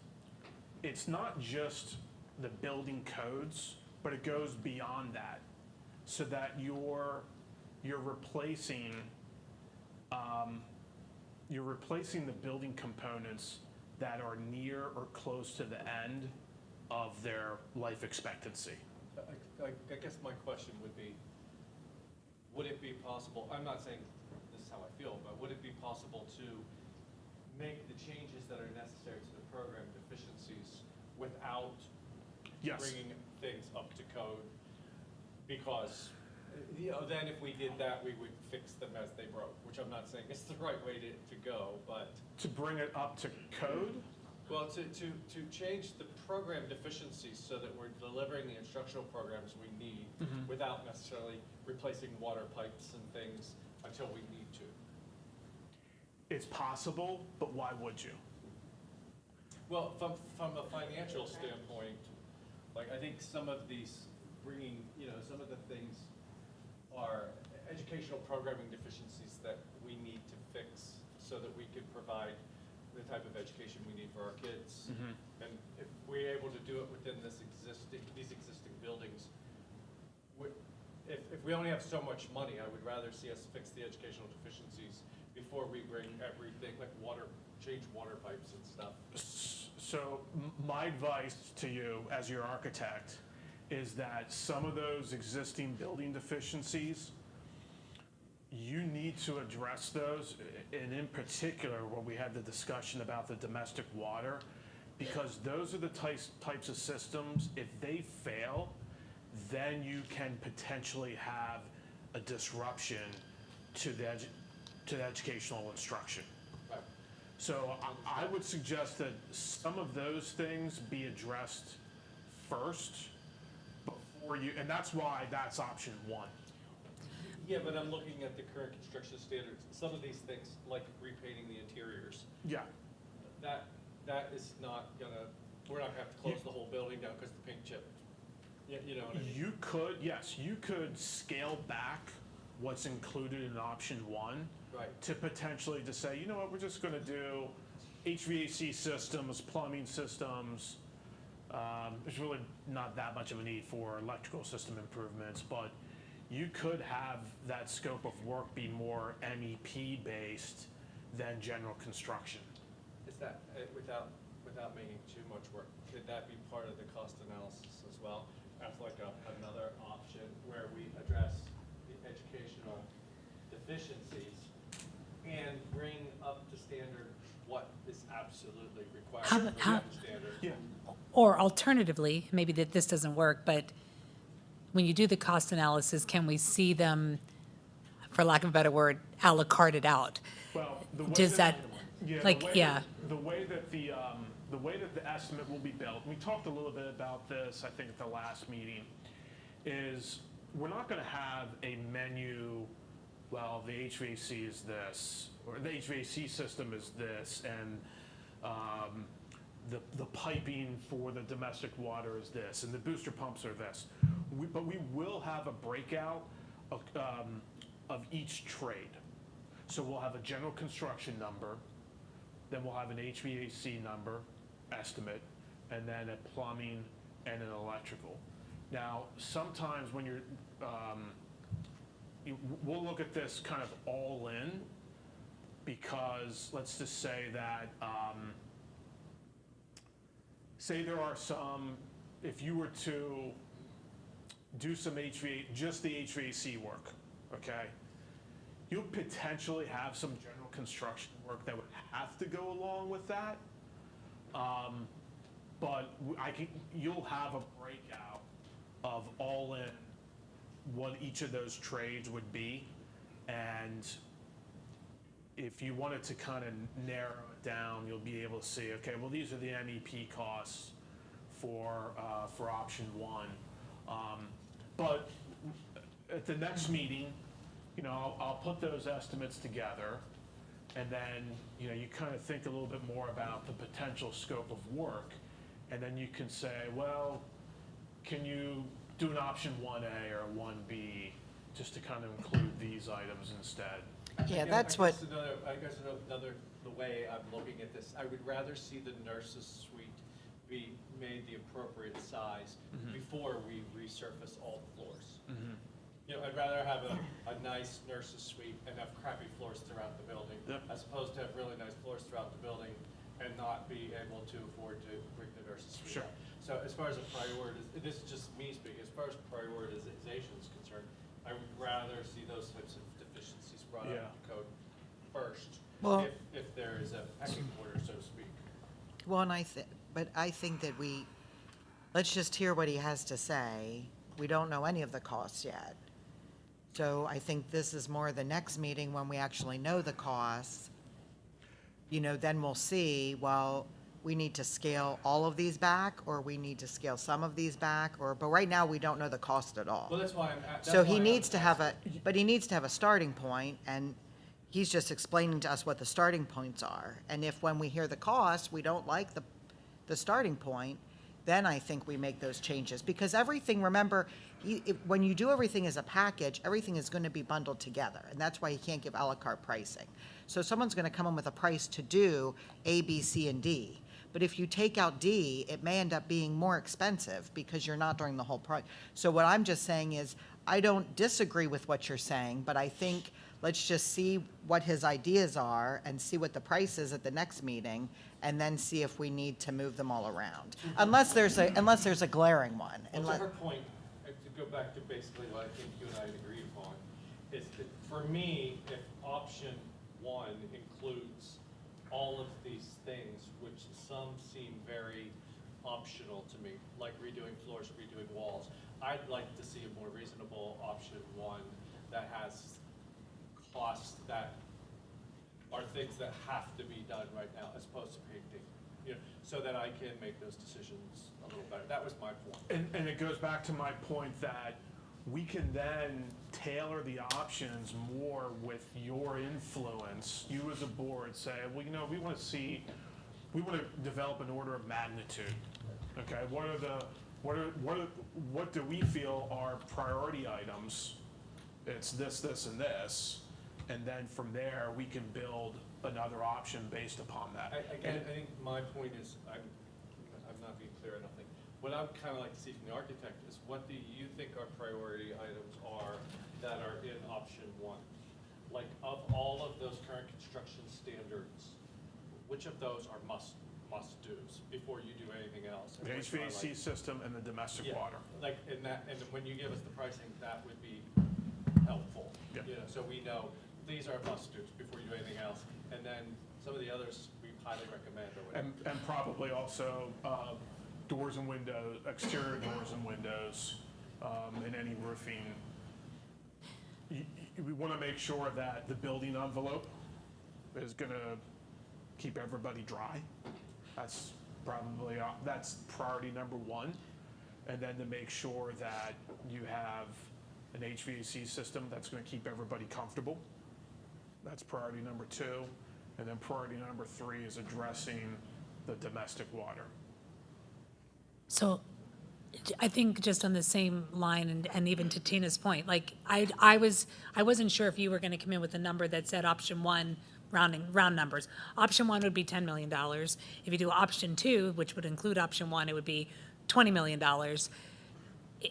Speaker 15: not just the building codes, but it goes beyond that. So that you're replacing the building components that are near or close to the end of their life expectancy.
Speaker 16: I guess my question would be, would it be possible, I'm not saying this is how I feel, but would it be possible to make the changes that are necessary to the program deficiencies without
Speaker 15: Yes.
Speaker 16: bringing things up to code? Because, then if we did that, we would fix them as they broke, which I'm not saying is the right way to go, but.
Speaker 15: To bring it up to code?
Speaker 16: Well, to change the program deficiencies so that we're delivering the instructional programs we need without necessarily replacing water pipes and things until we need to.
Speaker 15: It's possible, but why would you?
Speaker 16: Well, from a financial standpoint, like I think some of these bringing, some of the things are educational programming deficiencies that we need to fix so that we can provide the type of education we need for our kids. And if we're able to do it within these existing buildings, if we only have so much money, I would rather see us fix the educational deficiencies before we bring everything, like change water pipes and stuff.
Speaker 15: So my advice to you as your architect is that some of those existing building deficiencies, you need to address those, and in particular, when we had the discussion about the domestic water, because those are the types of systems, if they fail, then you can potentially have a disruption to the educational instruction.
Speaker 16: Right.
Speaker 15: So I would suggest that some of those things be addressed first before you, and that's why that's option one.
Speaker 16: Yeah, but I'm looking at the current construction standards. Some of these things, like repainting the interiors,
Speaker 15: Yeah.
Speaker 16: that is not gonna, we're not gonna have to close the whole building down because the paint chipped. You know what I mean?
Speaker 15: You could, yes, you could scale back what's included in option one.
Speaker 16: Right.
Speaker 15: To potentially just say, you know what, we're just gonna do HVAC systems, plumbing systems. There's really not that much of a need for electrical system improvements, but you could have that scope of work be more MEP based than general construction.
Speaker 16: Is that, without making too much work, could that be part of the cost analysis as well? As like another option where we address the educational deficiencies and bring up to standard what is absolutely required for that standard?
Speaker 15: Yeah.
Speaker 6: Or alternatively, maybe that this doesn't work, but when you do the cost analysis, can we see them, for lack of a better word, à la carted out?
Speaker 15: Well, the way
Speaker 6: Does that,
Speaker 15: yeah,
Speaker 6: like,
Speaker 15: the way that the estimate will be built, we talked a little bit about this, I think, at the last meeting, is we're not going to have a menu, well, the HVAC is this, or the HVAC system is this, and the piping for the domestic water is this, and the booster pumps are this. But we will have a breakout of each trade. So we'll have a general construction number, then we'll have an HVAC number, estimate, and then a plumbing and an electrical. Now, sometimes when we'll look at this kind of all in, because let's just say that say there are some, if you were to do some just the HVAC work, okay? You'll potentially have some general construction work that would have to go along with that. But you'll have a breakout of all in what each of those trades would be. And if you wanted to kind of narrow it down, you'll be able to see, okay, well, these are the MEP costs for option one. But at the next meeting, you know, I'll put those estimates together, and then, you know, you kind of think a little bit more about the potential scope of work, and then you can say, well, can you do an option 1A or 1B just to kind of include these items instead?
Speaker 14: Yeah,
Speaker 16: Again,
Speaker 14: that's what,
Speaker 16: I guess another, the way I'm looking at this, I would rather see the nurse's suite be made the appropriate size before we resurface all the floors. You know, I'd rather have a nice nurse's suite and have crappy floors throughout the building, as opposed to have really nice floors throughout the building and not be able to afford to bring the nurse's suite up. So as far as a priority, this is just me speaking, as far as prioritization is concerned, I would rather see those types of deficiencies brought up in the code first,
Speaker 14: Well-
Speaker 16: if there is a pecking order, so to speak.
Speaker 14: well, and but I think that let's just hear what he has to say. We don't know any of the costs yet. So I think this is more the next meeting when we actually know the costs. You know, then we'll see, well, we need to scale all of these back, or we need to scale some of these back, but right now, we don't know the cost at all.
Speaker 16: Well, that's why
Speaker 14: So he needs to have but he needs to have a starting point, and he's just explaining to us what the starting points are. And if, when we hear the cost, we don't like the starting point, then I think we make those changes. Because everything, remember, when you do everything as a package, everything is going to be bundled together. And that's why you can't give a la carte pricing. So someone's going to come in with a price to do A, B, C, and D. But if you take out D, it may end up being more expensive because you're not doing the whole price. So what I'm just saying is, I don't disagree with what you're saying, but I think let's just see what his ideas are and see what the price is at the next meeting, and then see if we need to move them all around. Unless there's a glaring one.
Speaker 16: Well, to her point, to go back to basically what I think you and I agree upon, is that for me, if option one includes all of these things, which some seem very optional to me, like redoing floors, redoing walls, I'd like to see a more reasonable option one that has costs that are things that have to be done right now, as opposed to painting, you know, so that I can make those decisions a little better. That was my point.
Speaker 15: And it goes back to my point that we can then tailor the options more with your influence. You as a board say, well, you know, we want to develop an order of magnitude. Okay, what do we feel are priority items? It's this, this, and this. And then from there, we can build another option based upon that.
Speaker 16: I think my point is, I'm not being clear, I don't think. What I would kind of like to see from the architect is, what do you think our priority items are that are in option one? Like, of all of those current construction standards, which of those are must-dos before you do anything else?
Speaker 15: The HVAC system and the domestic water.
Speaker 16: Like, and when you give us the pricing, that would be helpful.
Speaker 15: Yeah.
Speaker 16: You know, so we know these are must-dos before you do anything else, and then some of the others we highly recommend or whatever.
Speaker 15: And probably also doors and windows, exterior doors and windows, and any roofing. We want to make sure that the building envelope is going to keep everybody dry. That's probably, that's priority number one. And then to make sure that you have an HVAC system that's going to keep everybody comfortable. That's priority number two. And then priority number three is addressing the domestic water.
Speaker 6: So I think just on the same line, and even to Tina's point, like I wasn't sure if you were going to come in with a number that said option one, round numbers. Option one would be $10 million. If you do option two, which would include option one, it would be $20 million.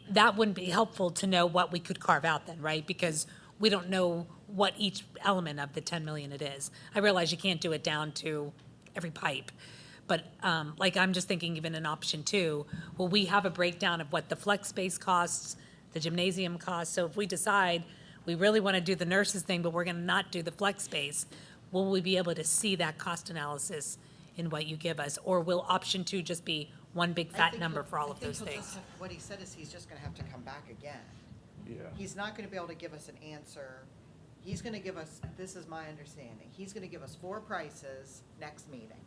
Speaker 6: That wouldn't be helpful to know what we could carve out then, right? Because we don't know what each element of the 10 million it is. I realize you can't do it down to every pipe, But like, I'm just thinking even in option 2, will we have a breakdown of what the flex space costs, the gymnasium costs? So if we decide we really want to do the nurses thing, but we're going to not do the flex space, will we be able to see that cost analysis in what you give us? Or will option 2 just be one big
Speaker 14: I
Speaker 6: fat
Speaker 14: think
Speaker 6: number
Speaker 14: he'll-
Speaker 6: for all
Speaker 14: I
Speaker 6: of
Speaker 14: think
Speaker 6: those
Speaker 14: he'll just
Speaker 6: things?
Speaker 14: have- What he said is he's just gonna have to come back again.
Speaker 15: Yeah.
Speaker 14: He's not gonna be able to give us an answer. He's gonna give us, this is my understanding, he's gonna give us 4 prices next meeting.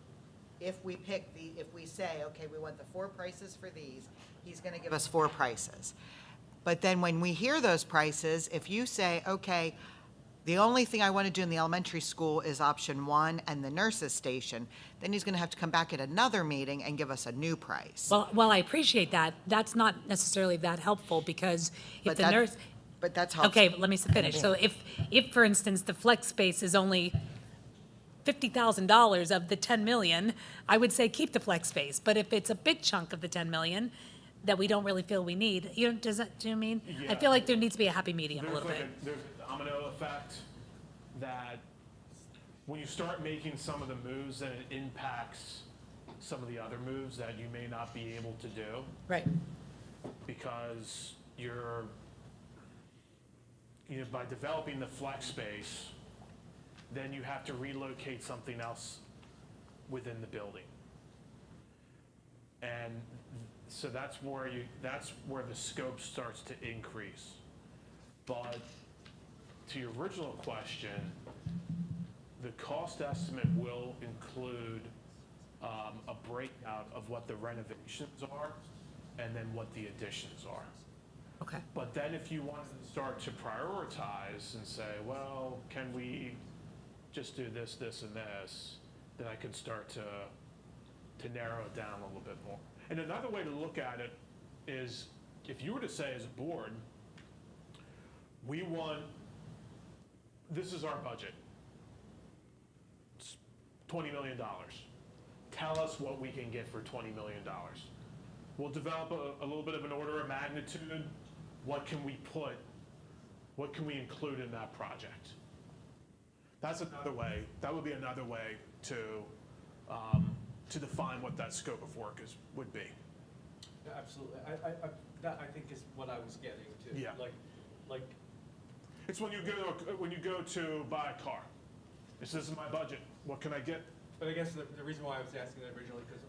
Speaker 14: If we pick if we say, okay, we want the 4 prices for these, he's gonna give us 4 prices. But then when we hear those prices, if you say, okay, the only thing I want to do in the elementary school is option 1 and the nurses station, then he's going to have to come back at another meeting and give us a new price.
Speaker 6: Well, I appreciate that. That's not necessarily that helpful, because if
Speaker 14: But
Speaker 6: the
Speaker 14: that-
Speaker 6: nurse.
Speaker 14: But that's how.
Speaker 6: Okay, but let me finish. So if, for instance, the flex space is only $50,000 of the 10 million, I would say keep the flex space. But if it's a big chunk of the 10 million that we don't really feel we need, do you know what I mean? I
Speaker 15: Yeah.
Speaker 6: feel like there needs to be a happy medium a
Speaker 15: There's
Speaker 6: little
Speaker 15: like
Speaker 6: bit.
Speaker 15: there's a domino effect that when you start making some of the moves, then it impacts some of the other moves that you may not be able to do
Speaker 6: Right.
Speaker 15: because by developing the flex space, then you have to relocate something else within the building. And so that's where the scope starts to increase. But to your original question, the cost estimate will include a breakout of what the renovations are and then what the additions are.
Speaker 6: Okay.
Speaker 15: But then if you wanted to start to prioritize and say, well, can we just do this, this, and this, then I could start to narrow it down a little bit more. And another way to look at it is, if you were to say as a board, this is our budget. It's $20 million. Tell us what we can get for $20 million. We'll develop a little bit of an order of magnitude. What can we include in that project? That's another way, that would be another way to define what that scope of work would be.
Speaker 16: Yeah, absolutely. That I think is what I was getting to.
Speaker 15: Yeah.
Speaker 16: Like,
Speaker 15: It's when you go to buy a car. This is my budget. What can I get?
Speaker 16: but I guess the reason why I was asking that originally, because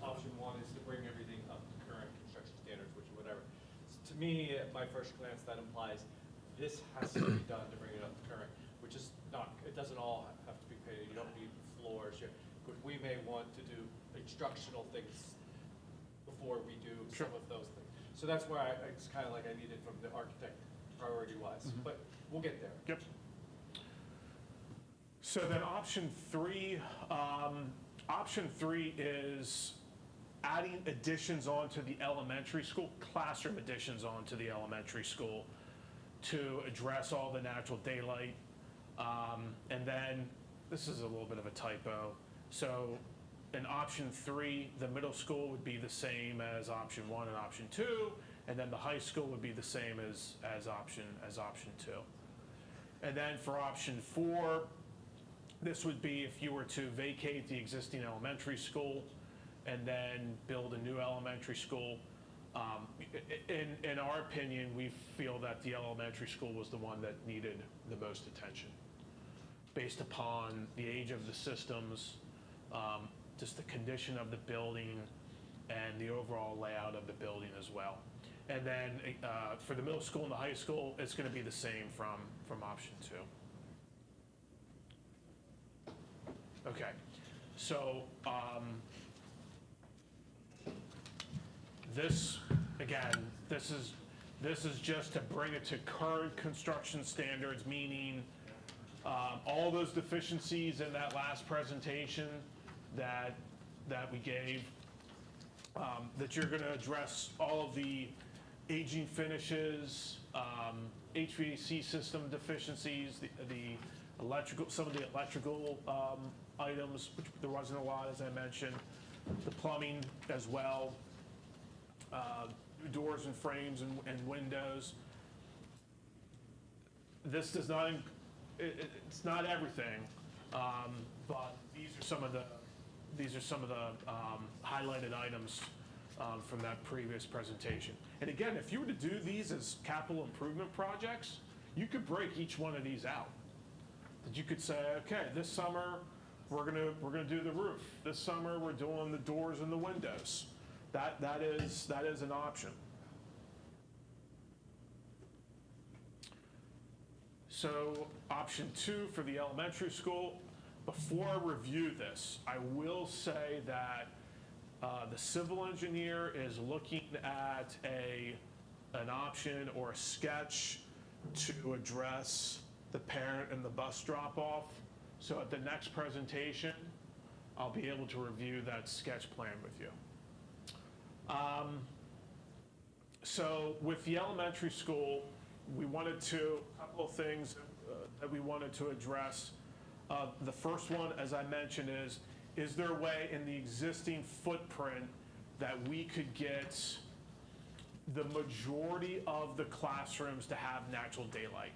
Speaker 16: option 1 is to bring everything up to current construction standards, which whatever. To me, at my first glance, that implies this has to be done to bring it up to current, which is not, it doesn't all have to be painted. You don't need floors. But we may want to do instructional things before we do some of those things. So that's where it's kind of like I needed from the architect priority-wise, but we'll get there.
Speaker 15: Yep. So then option 3 is adding additions onto the elementary school, classroom additions onto the elementary school to address all the natural daylight. And then, this is a little bit of a typo. So in option 3, the middle school would be the same as option 1 and option 2, and then the high school would be the same as option 2. And then for option 4, this would be if you were to vacate the existing elementary school and then build a new elementary school. In our opinion, we feel that the elementary school was the one that needed the most attention based upon the age of the systems, just the condition of the building, and the overall layout of the building as well. And then for the middle school and the high school, it's going to be the same from option 2. Okay, so this is just to bring it to current construction standards, meaning all those deficiencies in that last presentation that we gave, that you're going to address all of the aging finishes, HVAC system deficiencies, the electrical, some of the electrical items, which there wasn't a lot, as I mentioned, the plumbing as well, new doors and frames and windows. This does not, it's not everything, but these are some of these are some of the highlighted items from that previous presentation. And again, if you were to do these as capital improvement projects, you could break each one of these out. That you could say, okay, this summer we're gonna do the roof. This summer we're doing the doors and the windows. That is an option. So option 2 for the elementary school. Before I review this, I will say that the civil engineer is looking at an option or a sketch to address the parent and the bus drop-off. So at the next presentation, I'll be able to review that sketch plan with you. So with the elementary school, a couple of things that we wanted to address. The first one, as I mentioned, is there a way in the existing footprint that we could get the majority of the classrooms to have natural daylight?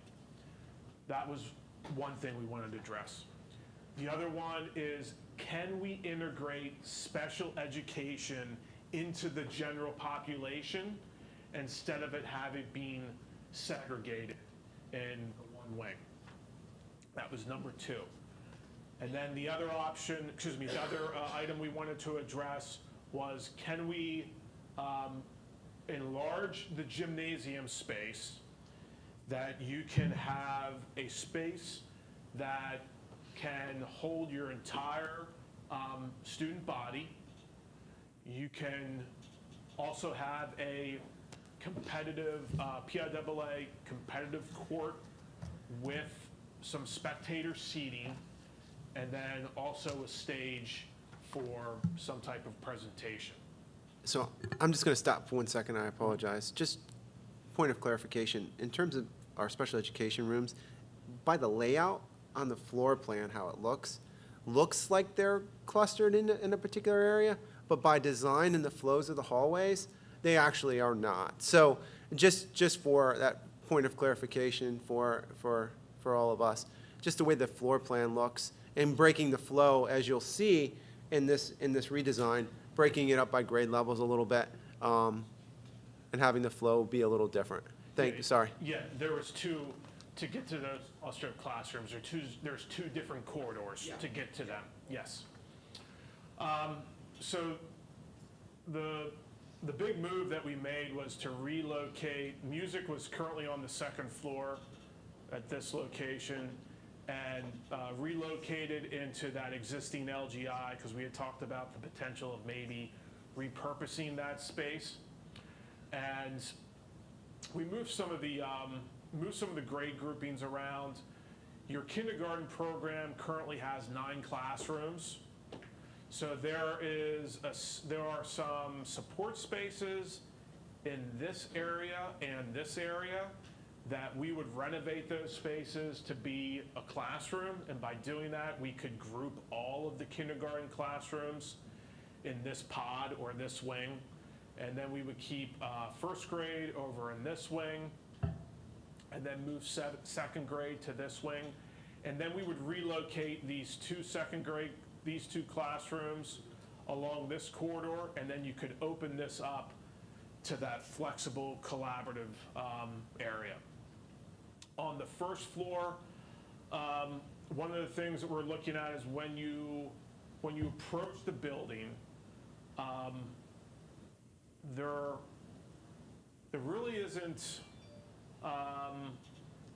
Speaker 15: That was one thing we wanted to address. The other one is, can we integrate special education into the general population instead of it having been segregated in one wing? That was number 2. And then the other item we wanted to address was, can we enlarge the gymnasium space that you can have a space that can hold your entire student body. You can also have a competitive, PIAA competitive court with some spectator seating, and then also a stage for some type of presentation.
Speaker 1: So I'm just going to stop for 1 second. I apologize. Just point of clarification. In terms of our special education rooms, by the layout on the floor plan, how it looks like they're clustered in a particular area, but by design and the flows of the hallways, they actually are not. So just for that point of clarification for all of us, just the way the floor plan looks and breaking the flow, as you'll see in this redesign, breaking it up by grade levels a little bit, and having the flow be a little different. Thank you, sorry.
Speaker 15: Yeah, there was to get to those clustered classrooms, there's 2 different corridors to get to them, yes. So the big move that we made was to relocate. Music was currently on the 2nd floor at this location, and relocated into that existing LGI because we had talked about the potential of maybe repurposing that space. And we moved some of the grade groupings around. Your kindergarten program currently has 9 classrooms. So there are some support spaces in this area and this area that we would renovate those spaces to be a classroom, and by doing that, we could group all of the kindergarten classrooms in this pod or this wing, and then we would keep 1st grade over in this wing, and then move 2nd grade to this wing, and then we would relocate these 2 classrooms along this corridor, and then you could open this up to that flexible collaborative area. On the 1st floor, one of the things that we're looking at is when you approach the building, there really isn't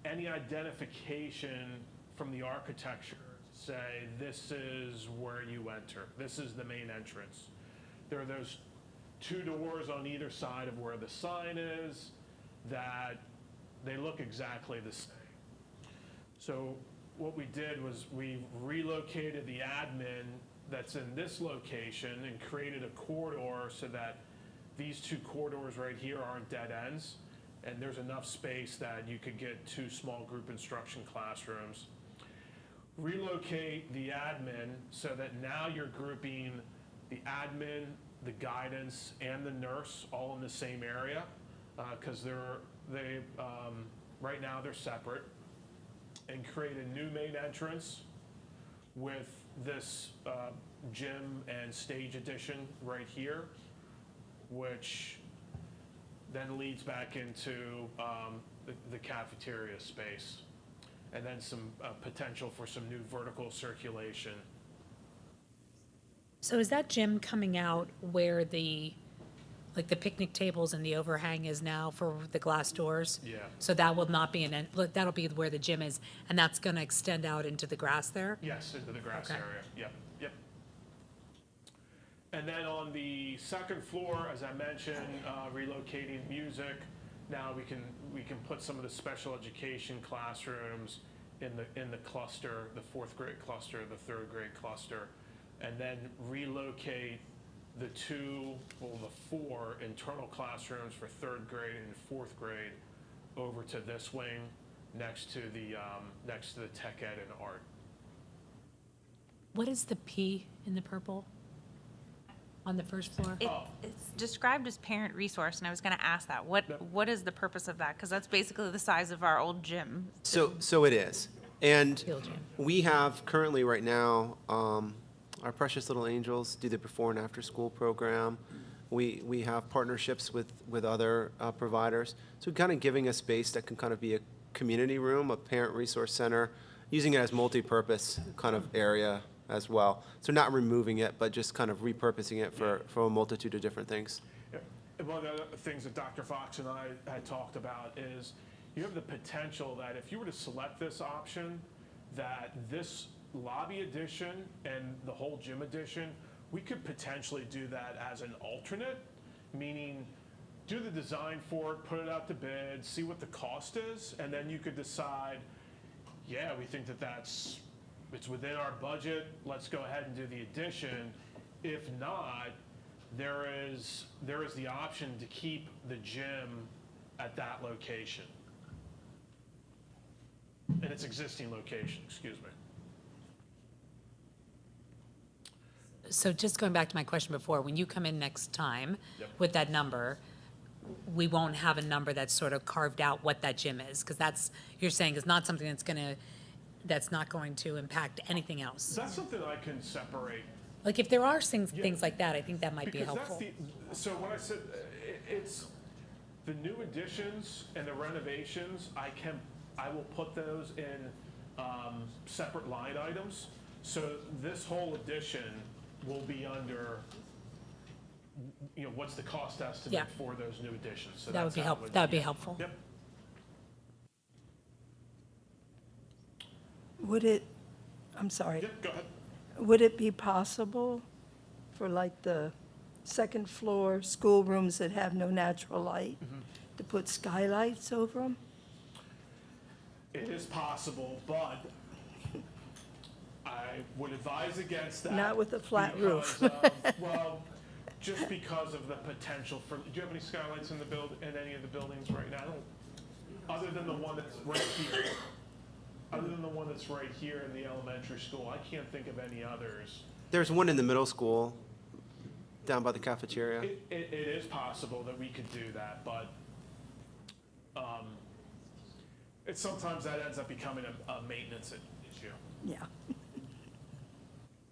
Speaker 15: any identification from the architecture to say this is where you enter. This is the main entrance. There are those 2 doors on either side of where the sign is that they look exactly the same. So what we did was we relocated the admin that's in this location and created a corridor so that these 2 corridors right here aren't dead ends, and there's enough space that you could get 2 small group instruction classrooms. Relocate the admin so that now you're grouping the admin, the guidance, and the nurse all in the same area, because right now they're separate, and create a new main entrance with this gym and stage addition right here, which then leads back into the cafeteria space, and then some potential for some new vertical circulation.
Speaker 6: So is that gym coming out where the picnic tables and the overhang is now for the glass doors?
Speaker 15: Yeah.
Speaker 6: So that will not be that'll be where the gym is, and that's gonna extend out into the grass there?
Speaker 15: Yes, into the grass
Speaker 6: Okay.
Speaker 15: area. Yep, yep. And then on the second floor, as I mentioned, relocating music. Now we can put some of the special education classrooms in the cluster, the 4th grade cluster, the 3rd grade cluster, and then relocate the 4 internal classrooms for 3rd grade and 4th grade over to this wing next to the tech ed and art.
Speaker 6: What is the P in the purple on the first floor?
Speaker 7: It's described as parent resource, and I was going to ask that. What is the purpose of that? Because that's basically the size of our old gym.
Speaker 1: So it is. And
Speaker 6: Field gym.
Speaker 1: we have currently right now, our precious little angels do the before and after school program. We have partnerships with other providers. So kind of giving a space that can kind of be a community room, a parent resource center, using it as multi-purpose kind of area as well. So not removing it, but just kind of repurposing it for a multitude of different things.
Speaker 15: Yeah. And one of the other things that Dr. Fox and I had talked about is you have the potential that if you were to select this option, that this lobby edition and the whole gym edition, we could potentially do that as an alternate, meaning do the design for it, put it out to bid, see what the cost is, and then you could decide, yeah, we think it's within our budget, let's go ahead and do the addition. If not, there is the option to keep the gym at that location. In its existing location, excuse me.
Speaker 6: So just going back to my question before, when you come in next time
Speaker 15: Yep.
Speaker 6: with that number, we won't have a number that's sort of carved out what that gym is, because that's, you're saying is not something that's not going to impact anything else.
Speaker 15: That's something I can separate.
Speaker 6: Like, if there are things like that, I think that might be
Speaker 15: Because
Speaker 6: helpful.
Speaker 15: so when I said, it's the new additions and the renovations, I will put those in separate line items. So this whole addition will be under, what's the cost estimate
Speaker 6: Yeah.
Speaker 15: for those new additions? So
Speaker 6: That would
Speaker 15: that's
Speaker 6: be
Speaker 15: how it
Speaker 6: helpful. That would be helpful.
Speaker 15: Yep.
Speaker 13: Would it, I'm sorry,
Speaker 15: Yep, go ahead.
Speaker 13: would it be possible for like the second floor schoolrooms that have no natural light to put skylights over them?
Speaker 15: It is possible, but I would advise against that.
Speaker 13: Not with a flat roof.
Speaker 15: because of- Well, just because of the potential for, do you have any skylights in in any of the buildings right now? Other than the one that's right here. Other than the one that's right here in the elementary school, I can't think of any others.
Speaker 1: There's one in the middle school down by the cafeteria.
Speaker 15: It is possible that we could do that, but sometimes that ends up becoming a maintenance issue.
Speaker 13: Yeah.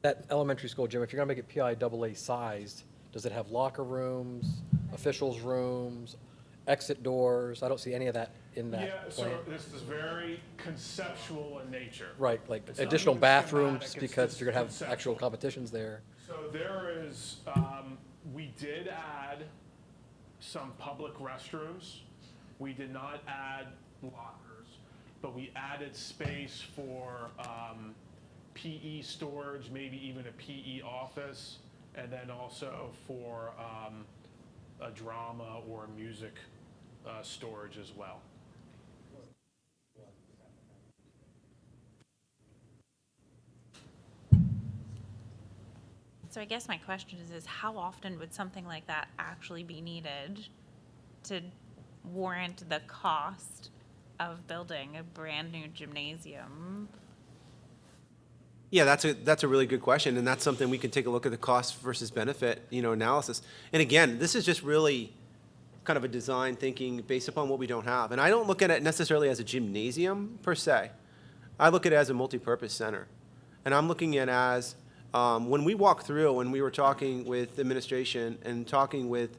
Speaker 17: That elementary school gym, if you're gonna make it PIAA sized, does it have locker rooms, officials' rooms, exit doors? I don't see any of that in that
Speaker 15: Yeah, so
Speaker 17: plan.
Speaker 15: this is very conceptual in nature.
Speaker 17: Right, like
Speaker 15: It's not
Speaker 17: additional
Speaker 15: even
Speaker 17: bathrooms
Speaker 15: schematic, it's
Speaker 17: because
Speaker 15: just
Speaker 17: you're gonna have
Speaker 15: conceptual.
Speaker 17: actual competitions there.
Speaker 15: So there is, we did add some public restrooms. We did not add lockers, but we added space for PE storage, maybe even a PE office, and then also for a drama or music storage as well.
Speaker 7: So I guess my question is how often would something like that actually be needed to warrant the cost of building a brand-new gymnasium?
Speaker 1: Yeah, that's a really good question, and that's something we can take a look at the cost versus benefit, analysis. And again, this is just really kind of a design thinking based upon what we don't have. And I don't look at it necessarily as a gymnasium per se. I look at it as a multi-purpose center. And I'm looking at as, when we walk through, when we were talking with administration and talking with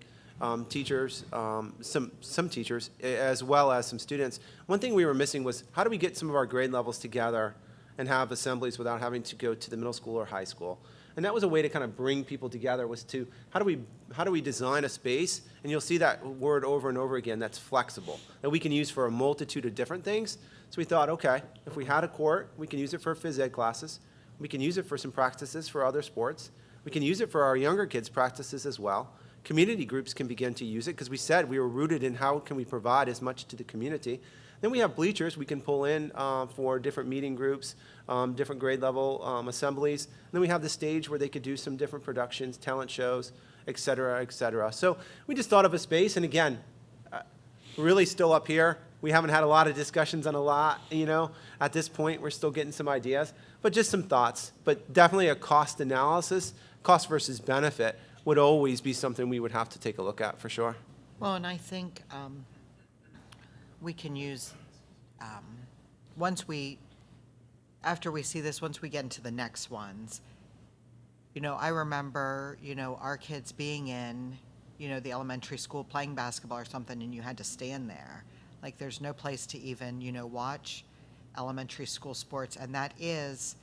Speaker 1: teachers, some teachers, as well as some students, one thing we were missing was how do we get some of our grade levels together and have assemblies without having to go to the middle school or high school? And that was a way to kind of bring people together, was to how do we design a space, and you'll see that word over and over again, that's flexible, that we can use for a multitude of different things. So we thought, okay, if we had a court, we can use it for phys ed classes, we can use it for some practices for other sports, we can use it for our younger kids' practices as well. Community groups can begin to use it, because we said we were rooted in how can we provide as much to the community. Then we have bleachers we can pull in for different meeting groups, different grade level assemblies. And then we have the stage where they could do some different productions, talent shows, et cetera, et cetera. So we just thought of a space, and again, really still up here. We haven't had a lot of discussions on a lot, at this point. We're still getting some ideas, but just some thoughts. But definitely a cost analysis, cost versus benefit, would always be something we would have to take a look at for sure.
Speaker 14: Well, and I think we can use, after we see this, once we get into the next ones, I remember, our kids being in, the elementary school playing basketball or something, and you had to stand there. Like, there's no place to even, watch elementary school sports, and that is,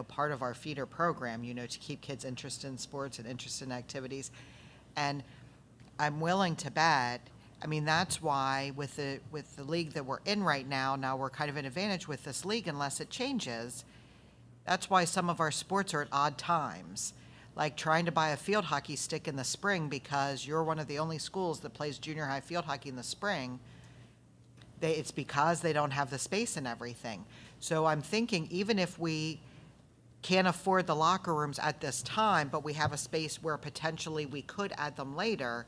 Speaker 14: part of our feeder program, to keep kids interested in sports and interested in activities. And I'm willing to bet, that's why with the league that we're in right now we're kind of an advantage with this league unless it changes. That's why some of our sports are at odd times, like trying to buy a field hockey stick in the spring because you're one of the only schools that plays junior high field hockey in the spring. It's because they don't have the space and everything. So I'm thinking, even if we can't afford the locker rooms at this time, but we have a space where potentially we could add them later,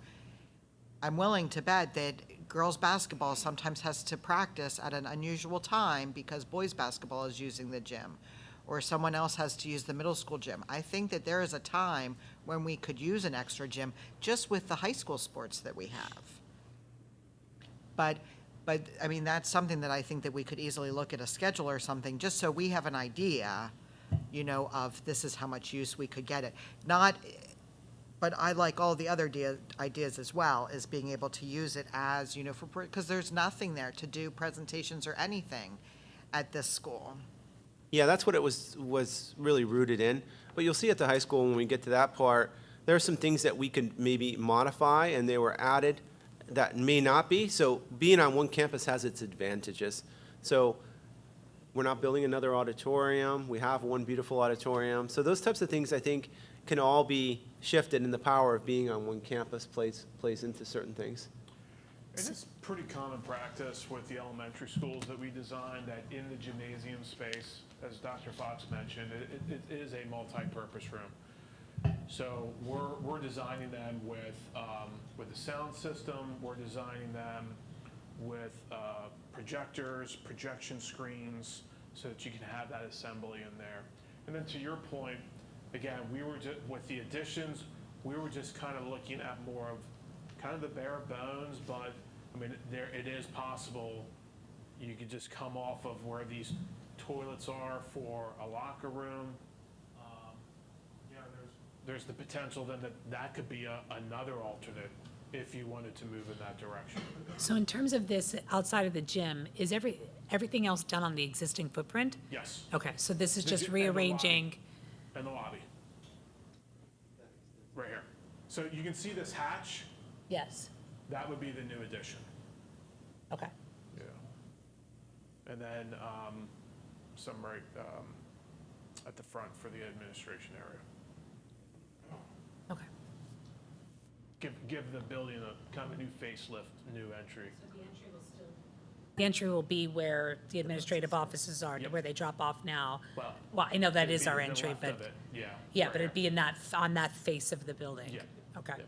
Speaker 14: I'm willing to bet that girls basketball sometimes has to practice at an unusual time because boys basketball is using the gym, or someone else has to use the middle school gym. I think that there is a time when we could use an extra gym just with the high school sports that we have. But that's something that I think that we could easily look at a schedule or something, just so we have an idea, of this is how much use we could get it. But I like all the other ideas as well, is being able to use it as, because there's nothing there to do presentations or anything at this school.
Speaker 1: Yeah, that's what it was really rooted in. But you'll see at the high school when we get to that part, there are some things that we could maybe modify, and they were added that may not be. So being on one campus has its advantages. So we're not building another auditorium. We have one beautiful auditorium. So those types of things, I think, can all be shifted, and the power of being on one campus plays into certain things.
Speaker 15: And it's pretty common practice with the elementary schools that we design that in the gymnasium space, as Dr. Fox mentioned, it is a multi-purpose room. So we're designing them with a sound system. We're designing them with projectors, projection screens, so that you can have that assembly in there. And then to your point, again, with the additions, we were just kind of looking at more of kind of the bare bones, but it is possible you could just come off of where these toilets are for a locker room. There's the potential then that could be another alternate if you wanted to move in that direction.
Speaker 6: So in terms of this, outside of the gym, is everything else done on the existing footprint?
Speaker 15: Yes.
Speaker 6: Okay, so this is
Speaker 15: The
Speaker 6: just
Speaker 15: gym and the lobby.
Speaker 6: rearranging.
Speaker 15: And the lobby. Right here. So you can see this hatch,
Speaker 6: Yes,
Speaker 15: that would be the new addition.
Speaker 6: okay.
Speaker 15: Yeah. And then some right at the front for the administration area.
Speaker 6: Okay.
Speaker 15: Give the building a kind of a new facelift, new entry.
Speaker 6: The entry will be where the administrative offices are,
Speaker 15: Yep.
Speaker 6: where they drop off now.
Speaker 15: Well,
Speaker 6: Well, I know that
Speaker 15: it'd
Speaker 6: is
Speaker 15: be
Speaker 6: our
Speaker 15: the
Speaker 6: entry,
Speaker 15: left
Speaker 6: but,
Speaker 15: of it, yeah.
Speaker 6: yeah,
Speaker 15: right
Speaker 6: but it'd
Speaker 15: here.
Speaker 6: be on that face of the building.
Speaker 15: Yeah.
Speaker 6: Okay.
Speaker 15: Yeah.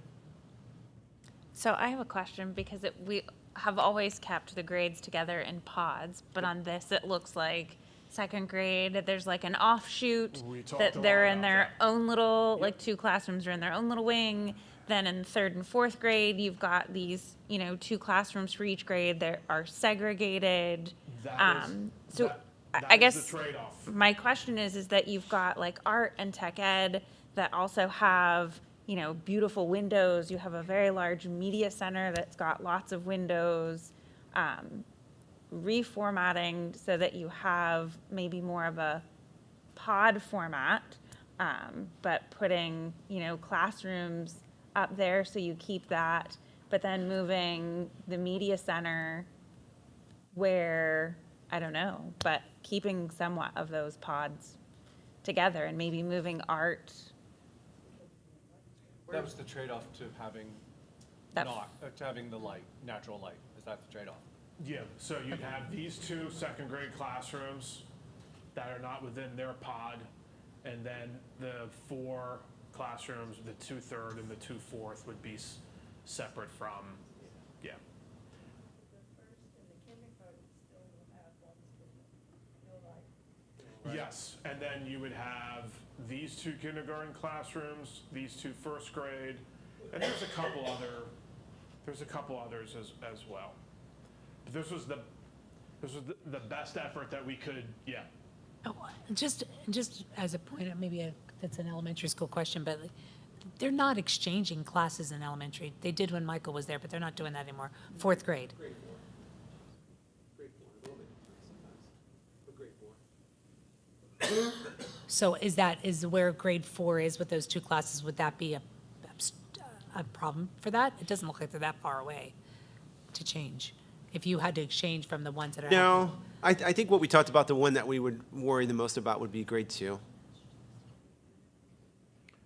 Speaker 7: So I have a question because we have always kept the grades together in pods, but on this it looks like second grade, there's like an offshoot
Speaker 15: We talked
Speaker 7: that
Speaker 15: a
Speaker 7: they're
Speaker 15: lot
Speaker 7: in
Speaker 15: about
Speaker 7: their
Speaker 15: that.
Speaker 7: own little, like 2 classrooms are in their own little wing. Then in 3rd and 4th grade, you've got these, 2 classrooms for each grade that are segregated.
Speaker 15: That is,
Speaker 7: So
Speaker 15: that-
Speaker 7: I
Speaker 15: That is
Speaker 7: guess
Speaker 15: the trade-off.
Speaker 7: my question is that you've got like art and tech ed that also have, you know, beautiful windows. You have a very large media center that's got lots of windows. Reformatting so that you have maybe more of a pod format, but putting, you know, classrooms up there so you keep that, but then moving the media center where, I don't know, but keeping somewhat of those pods together and maybe moving art.
Speaker 17: That was the trade-off to having to having the light, natural light. Is that the trade-off?
Speaker 15: Yeah, so you'd have these 2 second grade classrooms that are not within their pod, and then the 4 classrooms, the 2/3 and the 2/4 would be separate from, yeah. Yes, and then you would have these 2 kindergarten classrooms, these 2 first grade, and there's a couple others as well. But this was the best effort that we could, yeah.
Speaker 6: Oh, just as a point, maybe that's an elementary school question, but they're not exchanging classes in elementary. They did when Michael was there, but they're not doing that anymore. 4th grade.
Speaker 1: Grade 4. Grade 4, a little bit different sometimes, but grade 4.
Speaker 6: So is where grade 4 is with those 2 classes, would that be a problem for that? It doesn't look like they're that far away to change. If you had to exchange from the ones that are.
Speaker 1: No, I think what we talked about, the one that we would worry the most about would be grade 2.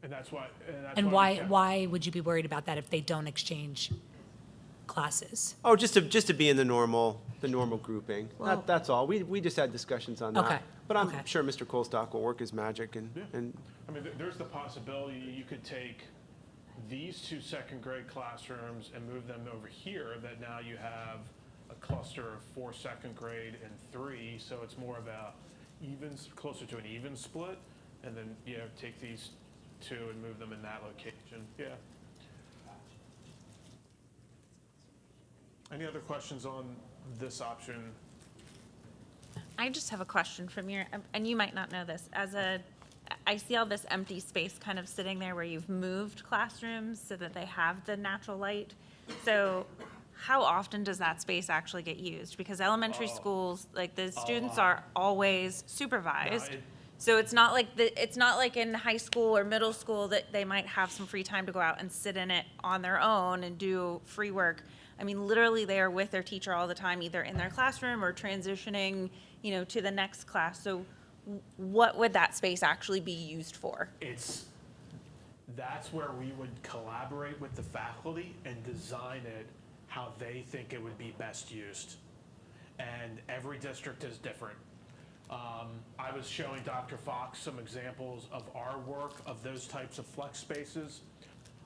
Speaker 15: And that's why.
Speaker 6: And why would you be worried about that if they don't exchange classes?
Speaker 1: Oh, just to be in the normal grouping.
Speaker 6: Well-
Speaker 1: That's all. We just had discussions on that.
Speaker 6: Okay,
Speaker 1: But I'm
Speaker 6: okay.
Speaker 1: sure Mr. Colstock will work his magic and
Speaker 15: I mean, there's the possibility you could take these 2 second grade classrooms and move them over here, that now you have a cluster of 4 second grade and 3, so it's more of a closer to an even split, and then, you know, take these 2 and move them in that location, yeah. Any other questions on this option?
Speaker 7: I just have a question from your, and you might not know this, I see all this empty space kind of sitting there where you've moved classrooms so that they have the natural light. So how often does that space actually get used? Because elementary schools, like the students are always supervised.
Speaker 15: No,
Speaker 7: So it's not like in high school or middle school that they might have some free time to go out and sit in it on their own and do free work. I mean, literally they are with their teacher all the time, either in their classroom or transitioning, you know, to the next class. So what would that space actually be used for?
Speaker 15: That's where we would collaborate with the faculty and design it how they think it would be best used. And every district is different. I was showing Dr. Fox some examples of our work of those types of flex spaces.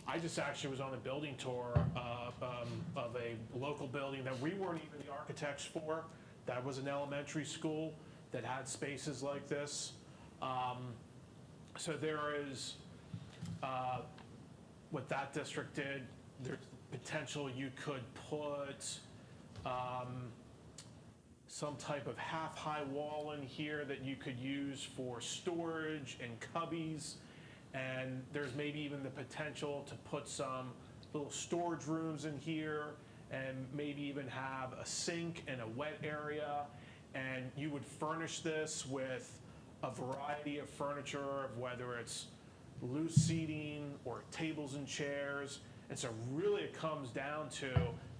Speaker 15: I just actually was on a building tour of a local building that we weren't even the architects for. That was an elementary school that had spaces like this. So there is, what that district did, there's potential you could put some type of half-high wall in here that you could use for storage and cubbies. And there's maybe even the potential to put some little storage rooms in here and maybe even have a sink and a wet area. And you would furnish this with a variety of furniture, of whether it's loose seating or tables and chairs. And so really it comes down to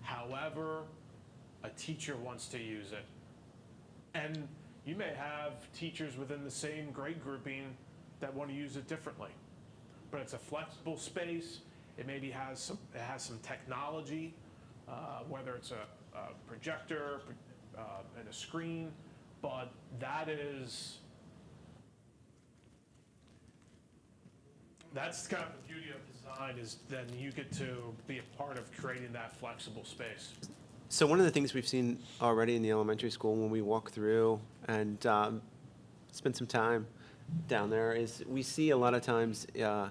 Speaker 15: however a teacher wants to use it. And you may have teachers within the same grade grouping that want to use it differently. But it's a flexible space. It maybe has some technology, whether it's a projector and a screen, but that's kind of the beauty of design, is then you get to be a part of creating that flexible space.
Speaker 1: So one of the things we've seen already in the elementary school when we walk through and spend some time down there is we see a lot of times a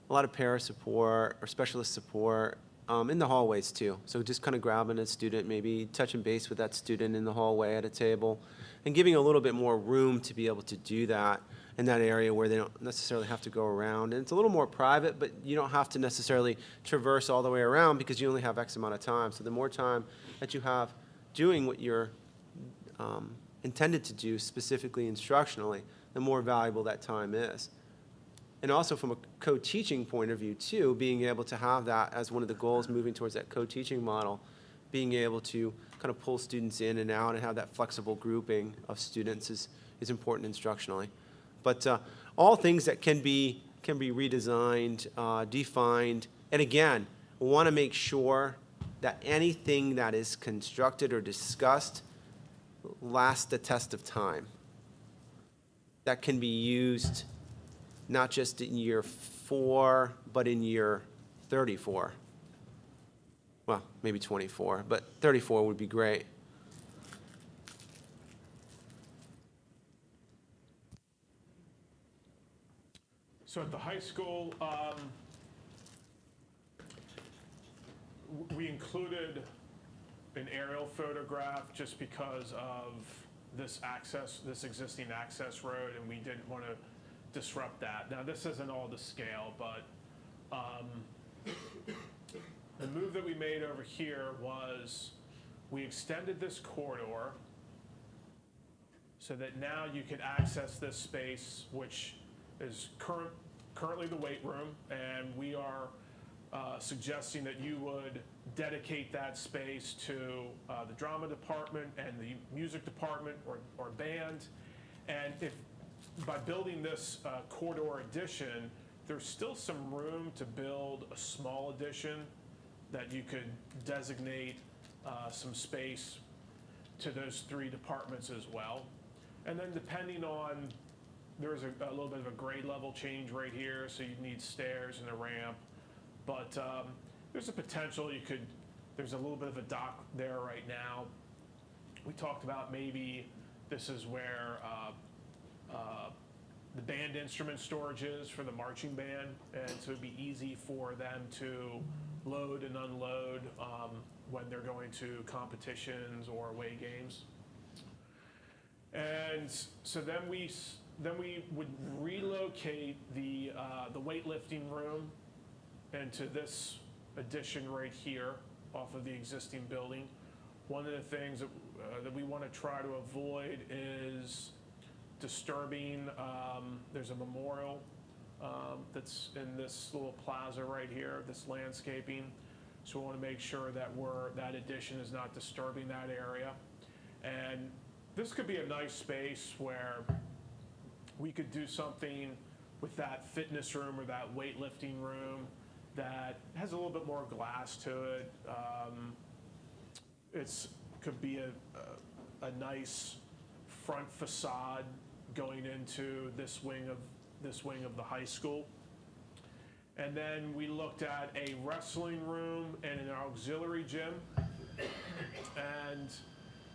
Speaker 1: lot of para support or specialist support in the hallways too. So just kind of grabbing a student, maybe touching base with that student in the hallway at a table, and giving a little bit more room to be able to do that in that area where they don't necessarily have to go around. And it's a little more private, but you don't have to necessarily traverse all the way around because you only have X amount of time. So the more time that you have doing what you're intended to do, specifically instructionally, the more valuable that time is. And also from a co-teaching point of view too, being able to have that as one of the goals moving towards that co-teaching model, being able to kind of pull students in and out and have that flexible grouping of students is important instructionally. But all things that can be redesigned, defined, and again, want to make sure that anything that is constructed or discussed lasts the test of time. That can be used not just in year 4, but in year 34. Well, maybe 24, but 34 would be great.
Speaker 15: So at the high school, we included an aerial photograph just because of this existing access road, and we didn't want to disrupt that. Now, this isn't all to scale, but the move that we made over here was we extended this corridor so that now you could access this space, which is currently the weight room, and we are suggesting that you would dedicate that space to the drama department and the music department or band. And if by building this corridor addition, there's still some room to build a small addition that you could designate some space to those 3 departments as well. And then depending on, there's a little bit of a grade level change right here, so you'd need stairs and a ramp. But there's a potential there's a little bit of a dock there right now. We talked about maybe this is where the band instrument storage is for the marching band, and so it'd be easy for them to load and unload when they're going to competitions or away games. And so then we would relocate the weightlifting room into this addition right here off of the existing building. One of the things that we want to try to avoid is disturbing, there's a memorial that's in this little plaza right here, this landscaping. So we want to make sure that that addition is not disturbing that area. And this could be a nice space where we could do something with that fitness room or that weightlifting room that has a little bit more glass to it. Could be a nice front facade going into this wing of the high school. And then we looked at a wrestling room and an auxiliary gym. And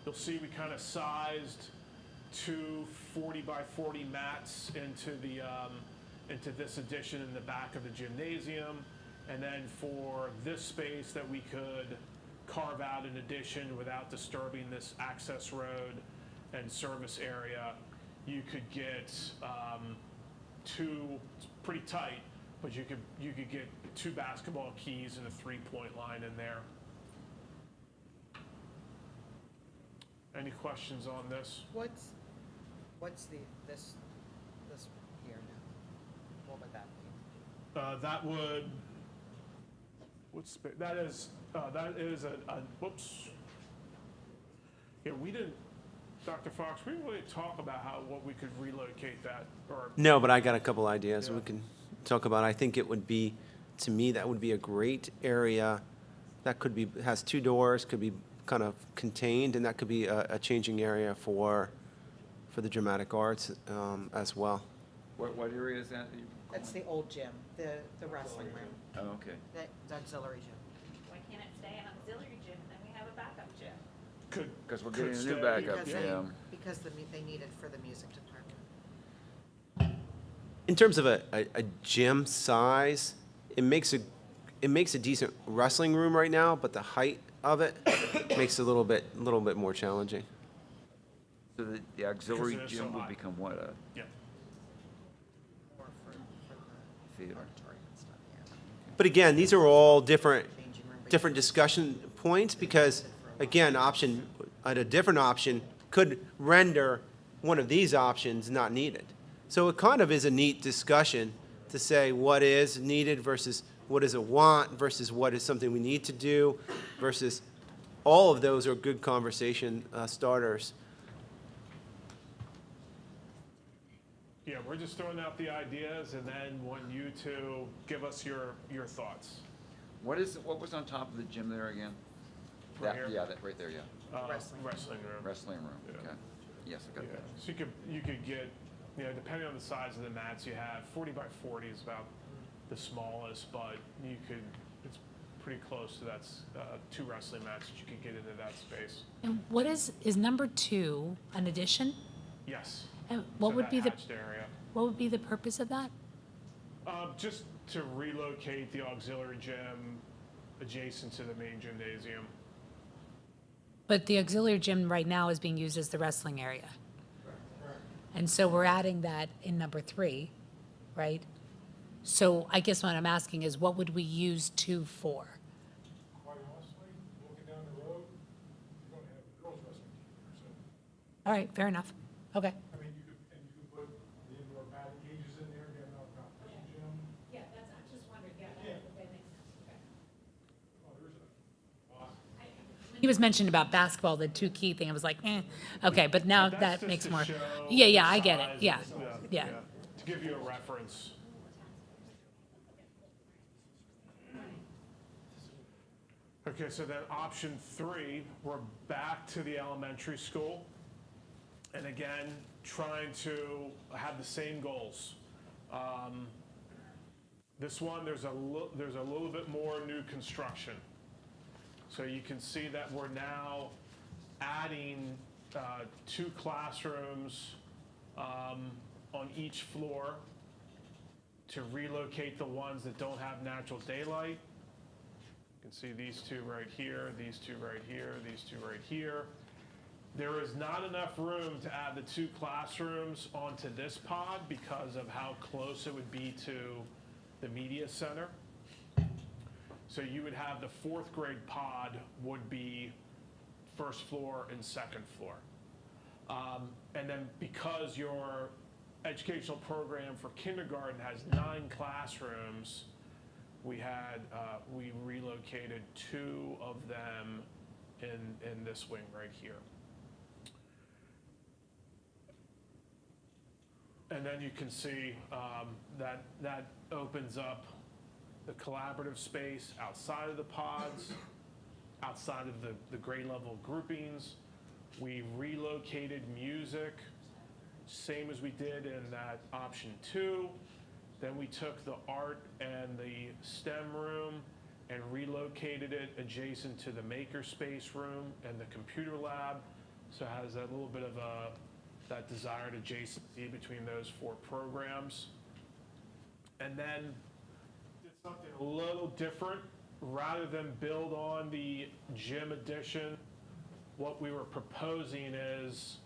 Speaker 15: you'll see we kind of sized 2 40-by-40 mats into this addition in the back of the gymnasium. And then for this space that we could carve out an addition without disturbing this access road and service area, you could get 2, it's pretty tight, but you could get 2 basketball keys and a 3-point line in there. Any questions on this?
Speaker 14: What's this here now? What would that be?
Speaker 15: That would, that is a whoops. Yeah, we didn't, Dr. Fox, we didn't really talk about what we could relocate that, or.
Speaker 1: No, but I got a couple ideas
Speaker 15: Yeah.
Speaker 1: we can talk about. I think it would be, to me, that would be a great area that has 2 doors, could be kind of contained, and that could be a changing area for the dramatic arts as well.
Speaker 3: What area is that?
Speaker 14: That's the old gym, the wrestling room,
Speaker 3: Oh, okay.
Speaker 14: the auxiliary gym.
Speaker 7: Why can't it stay an auxiliary gym and then we have a backup gym?
Speaker 3: Because we're
Speaker 15: Could
Speaker 3: getting a new
Speaker 15: stay.
Speaker 3: backup
Speaker 14: Because
Speaker 3: gym.
Speaker 14: because they need it for the music department.
Speaker 1: In terms of a gym size, it makes it makes a decent wrestling room right now, but the height of it makes it a little bit more challenging.
Speaker 3: So the auxiliary
Speaker 15: Because it is
Speaker 3: gym
Speaker 15: so
Speaker 3: will
Speaker 15: high.
Speaker 3: become what, a
Speaker 15: Yeah.
Speaker 3: theater?
Speaker 1: But again, these are all different discussion points because, again, a different option could render one of these options not needed. So it kind of is a neat discussion to say what is needed versus what is a want versus what is something we need to do versus all of those are good conversation starters.
Speaker 15: Yeah, we're just throwing out the ideas and then want you to give us your thoughts.
Speaker 3: What was on top of the gym there again?
Speaker 15: Right here?
Speaker 3: Yeah, that, right there, yeah.
Speaker 15: Wrestling room.
Speaker 3: Wrestling room,
Speaker 15: Yeah.
Speaker 3: okay. Yes, I got
Speaker 15: Yeah,
Speaker 3: that.
Speaker 15: so you could get, depending on the size of the mats you have, 40 by 40 is about the smallest, but it's pretty close to that, 2 wrestling mats that you could get into that space.
Speaker 6: And what is number 2 an addition?
Speaker 15: Yes.
Speaker 6: And what
Speaker 15: So
Speaker 6: would
Speaker 15: that
Speaker 6: be the
Speaker 15: hatched area.
Speaker 6: what would be the purpose of that?
Speaker 15: Just to relocate the auxiliary gym adjacent to the main gymnasium.
Speaker 6: But the auxiliary gym right now is being used as the wrestling area. And so we're adding that in number 3, right? So I guess what I'm asking is what would we use 2 for?
Speaker 2: Quite honestly, looking down the road, you're gonna have a girls' wrestling team,
Speaker 6: All right, fair enough. Okay.
Speaker 2: I mean, you could put the indoor batting cages in there, get another competition gym.
Speaker 6: Yeah, that's, I just wondered, yeah, that makes sense,
Speaker 2: Oh, there's a lot.
Speaker 6: He was mentioned about basketball, the 2 key thing, I was like, okay, but now
Speaker 15: That's
Speaker 6: that
Speaker 15: just
Speaker 6: makes
Speaker 15: to
Speaker 6: more.
Speaker 15: show
Speaker 6: Yeah,
Speaker 15: the
Speaker 6: I get it,
Speaker 15: size
Speaker 6: yeah,
Speaker 15: and stuff.
Speaker 6: yeah.
Speaker 15: To give you a reference. Okay, so then option 3, we're back to the elementary school. And again, trying to have the same goals. This one, there's a little bit more new construction. So you can see that we're now adding 2 classrooms on each floor to relocate the ones that don't have natural daylight. You can see these 2 right here, these 2 right here, these 2 right here. There is not enough room to add the 2 classrooms onto this pod because of how close it would be to the media center. So you would have the 4th grade pod would be 1st floor and 2nd floor. And then because your educational program for kindergarten has 9 classrooms, we relocated 2 of them in this wing right here. And then you can see that opens up the collaborative space outside of the pods, outside of the grade level groupings. We relocated music, same as we did in that option 2. Then we took the art and the STEM room and relocated it adjacent to the makerspace room and the computer lab. So it has that little bit of that desired adjacency between those 4 programs. And then did something a little different. Rather than build on the gym addition, what we were proposing is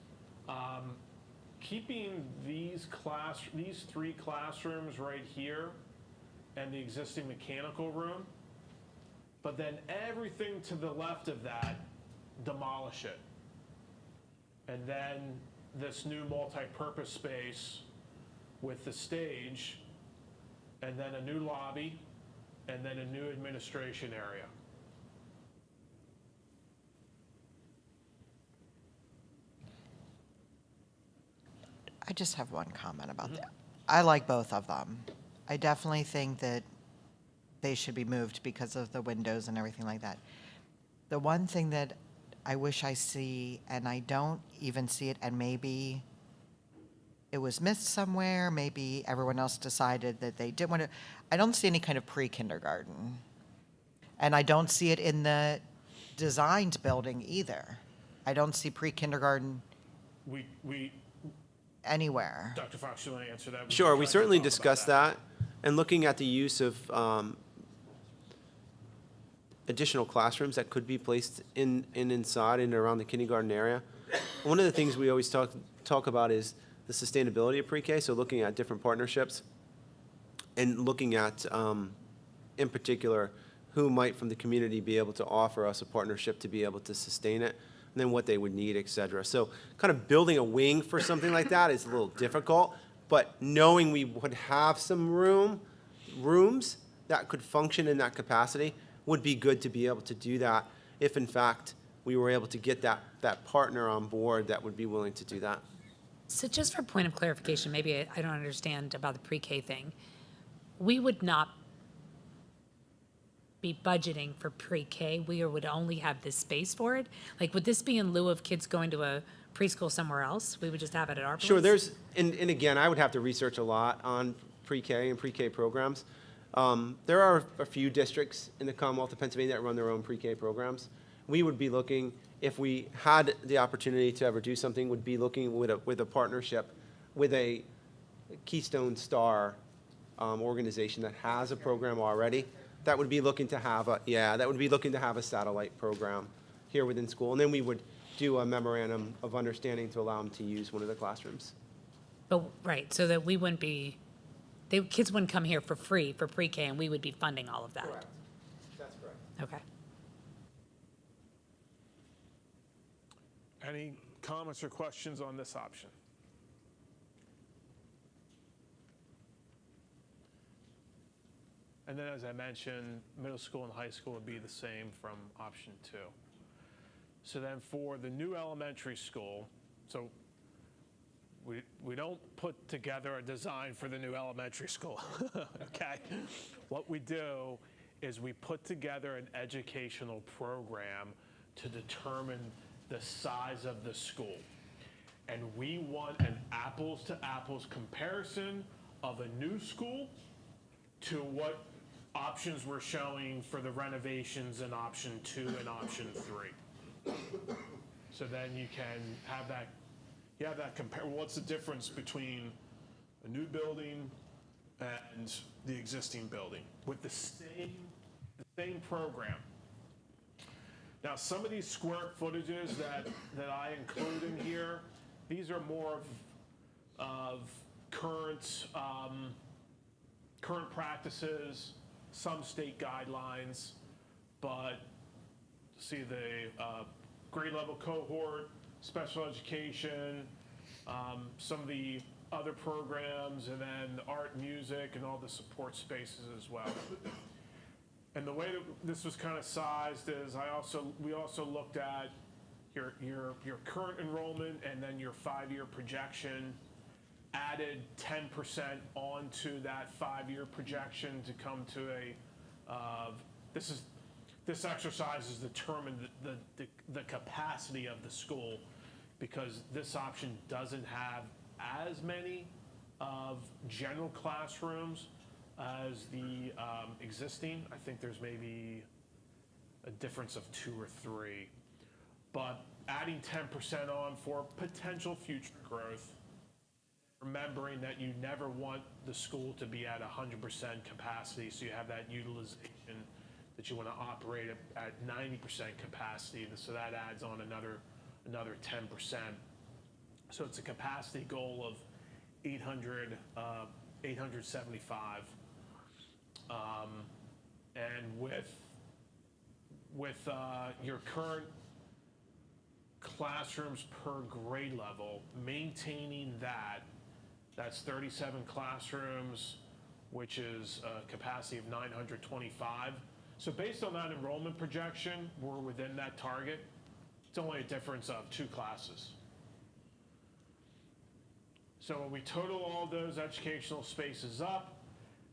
Speaker 15: keeping these 3 classrooms right here and the existing mechanical room, but then everything to the left of that, demolish it. And then this new multi-purpose space with the stage, and then a new lobby, and then a new administration area.
Speaker 14: I just have one comment about that. I like both of them. I definitely think that they should be moved because of the windows and everything like that. The one thing that I wish I see, and I don't even see it, and maybe it was missed somewhere, maybe everyone else decided that they didn't want to, I don't see any kind of pre-kindergarten. And I don't see it in the designed building either. I don't see pre-kindergarten
Speaker 15: We
Speaker 14: anywhere.
Speaker 15: Dr. Fox, you want to answer that?
Speaker 1: Sure, we
Speaker 15: tried to
Speaker 1: certainly
Speaker 15: talk about
Speaker 1: discussed that. And looking at the use of additional classrooms that could be placed inside and around the kindergarten area. One of the things we always talk about is the sustainability of pre-K, so looking at different partnerships and looking at, in particular, who might from the community be able to offer us a partnership to be able to sustain it, and then what they would need, et cetera. So kind of building a wing for something like that is a little difficult, but knowing we would have some rooms that could function in that capacity would be good to be able to do that if, in fact, we were able to get that partner on board that would be willing to do that.
Speaker 6: So just for point of clarification, maybe I don't understand about the pre-K thing. We would not be budgeting for pre-K. We would only have this space for it. Like, would this be in lieu of kids going to a preschool somewhere else? We would just have it at our place?
Speaker 1: Sure, and again, I would have to research a lot on pre-K and pre-K programs. There are a few districts in the Commonwealth of Pennsylvania that run their own pre-K programs. We would be looking, if we had the opportunity to ever do something, would be looking with a partnership with a Keystone Star organization that has a program already. That would be looking to have a satellite program here within school, and then we would do a memorandum of understanding to allow them to use one of the classrooms.
Speaker 6: But, right, so that we wouldn't be, kids wouldn't come here for free for pre-K, and we would be funding all of that.
Speaker 1: Correct. That's correct.
Speaker 6: Okay.
Speaker 15: Any comments or questions on this option? And then, as I mentioned, middle school and high school would be the same from option 2. So then for the new elementary school, so we don't put together a design for the new elementary school, okay? What we do is we put together an educational program to determine the size of the school. And we want an apples to apples comparison of a new school to what options we're showing for the renovations in option 2 and option 3. So then you can have that compare. What's the difference between a new building and the existing building with the same program? Now, some of these square footages that I include in here, these are more of current practices, some state guidelines, but see the grade level cohort, special education, some of the other programs, and then art, music, and all the support spaces as well. And the way that this was kind of sized is we also looked at your current enrollment and then your 5-year projection, added 10% onto that 5-year projection to come to this exercise is determined the capacity of the school, because this option doesn't have as many of general classrooms as the existing. I think there's maybe a difference of 2 or 3, but adding 10% on for potential future growth, remembering that you never want the school to be at 100% capacity, so you have that utilization that you want to operate at 90% capacity, so that adds on another 10%. So it's a capacity goal of 875. And with your current classrooms per grade level, maintaining that's 37 classrooms, which is a capacity of 925. So based on that enrollment projection, we're within that target. It's only a difference of 2 classes. So when we total all those educational spaces up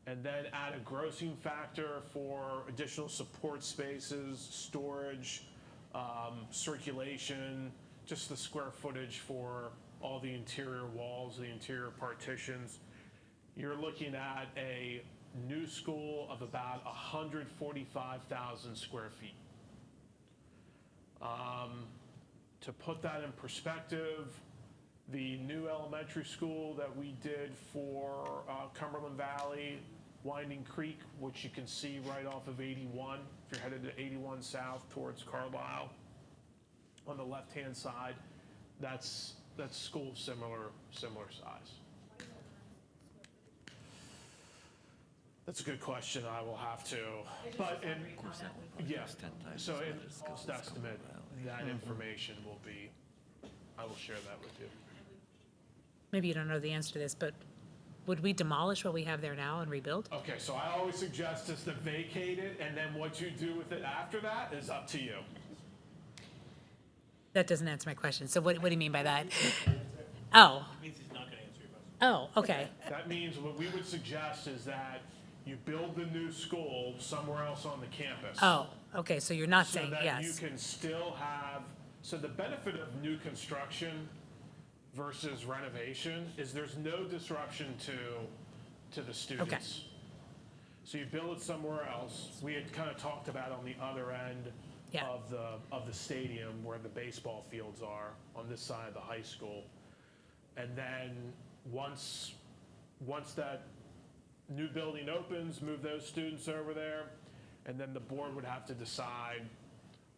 Speaker 15: and then add a grossing factor for additional support spaces, storage, circulation, just the square footage for all the interior walls, the interior partitions, you're looking at a new school of about 145,000 square feet. To put that in perspective, the new elementary school that we did for Cumberland Valley Winding Creek, which you can see right off of 81, if you're headed to 81 south towards Carlisle. On the left-hand side, that's school similar size. That's a good question. I will have to, but yeah. So in cost estimate, that information will be. I will share that with you.
Speaker 6: Maybe you don't know the answer to this, but would we demolish what we have there now and rebuild?
Speaker 15: Okay, so I always suggest is to vacate it, and then what you do with it after that is up to you.
Speaker 6: That doesn't answer my question. So what do you mean by that? Oh.
Speaker 16: It means he's not going to answer your question.
Speaker 6: Oh, okay.
Speaker 15: That means what we would suggest is that you build the new school somewhere else on the campus.
Speaker 6: Oh, okay, so you're not
Speaker 15: So
Speaker 6: saying
Speaker 15: that
Speaker 6: yes.
Speaker 15: you can still have, so the benefit of new construction versus renovation is there's no disruption to the students. So you build it somewhere else. We had kind of talked about on the other end
Speaker 6: Yeah.
Speaker 15: of the stadium where the baseball fields are on this side of the high school. And then once that new building opens, move those students over there, and then the board would have to decide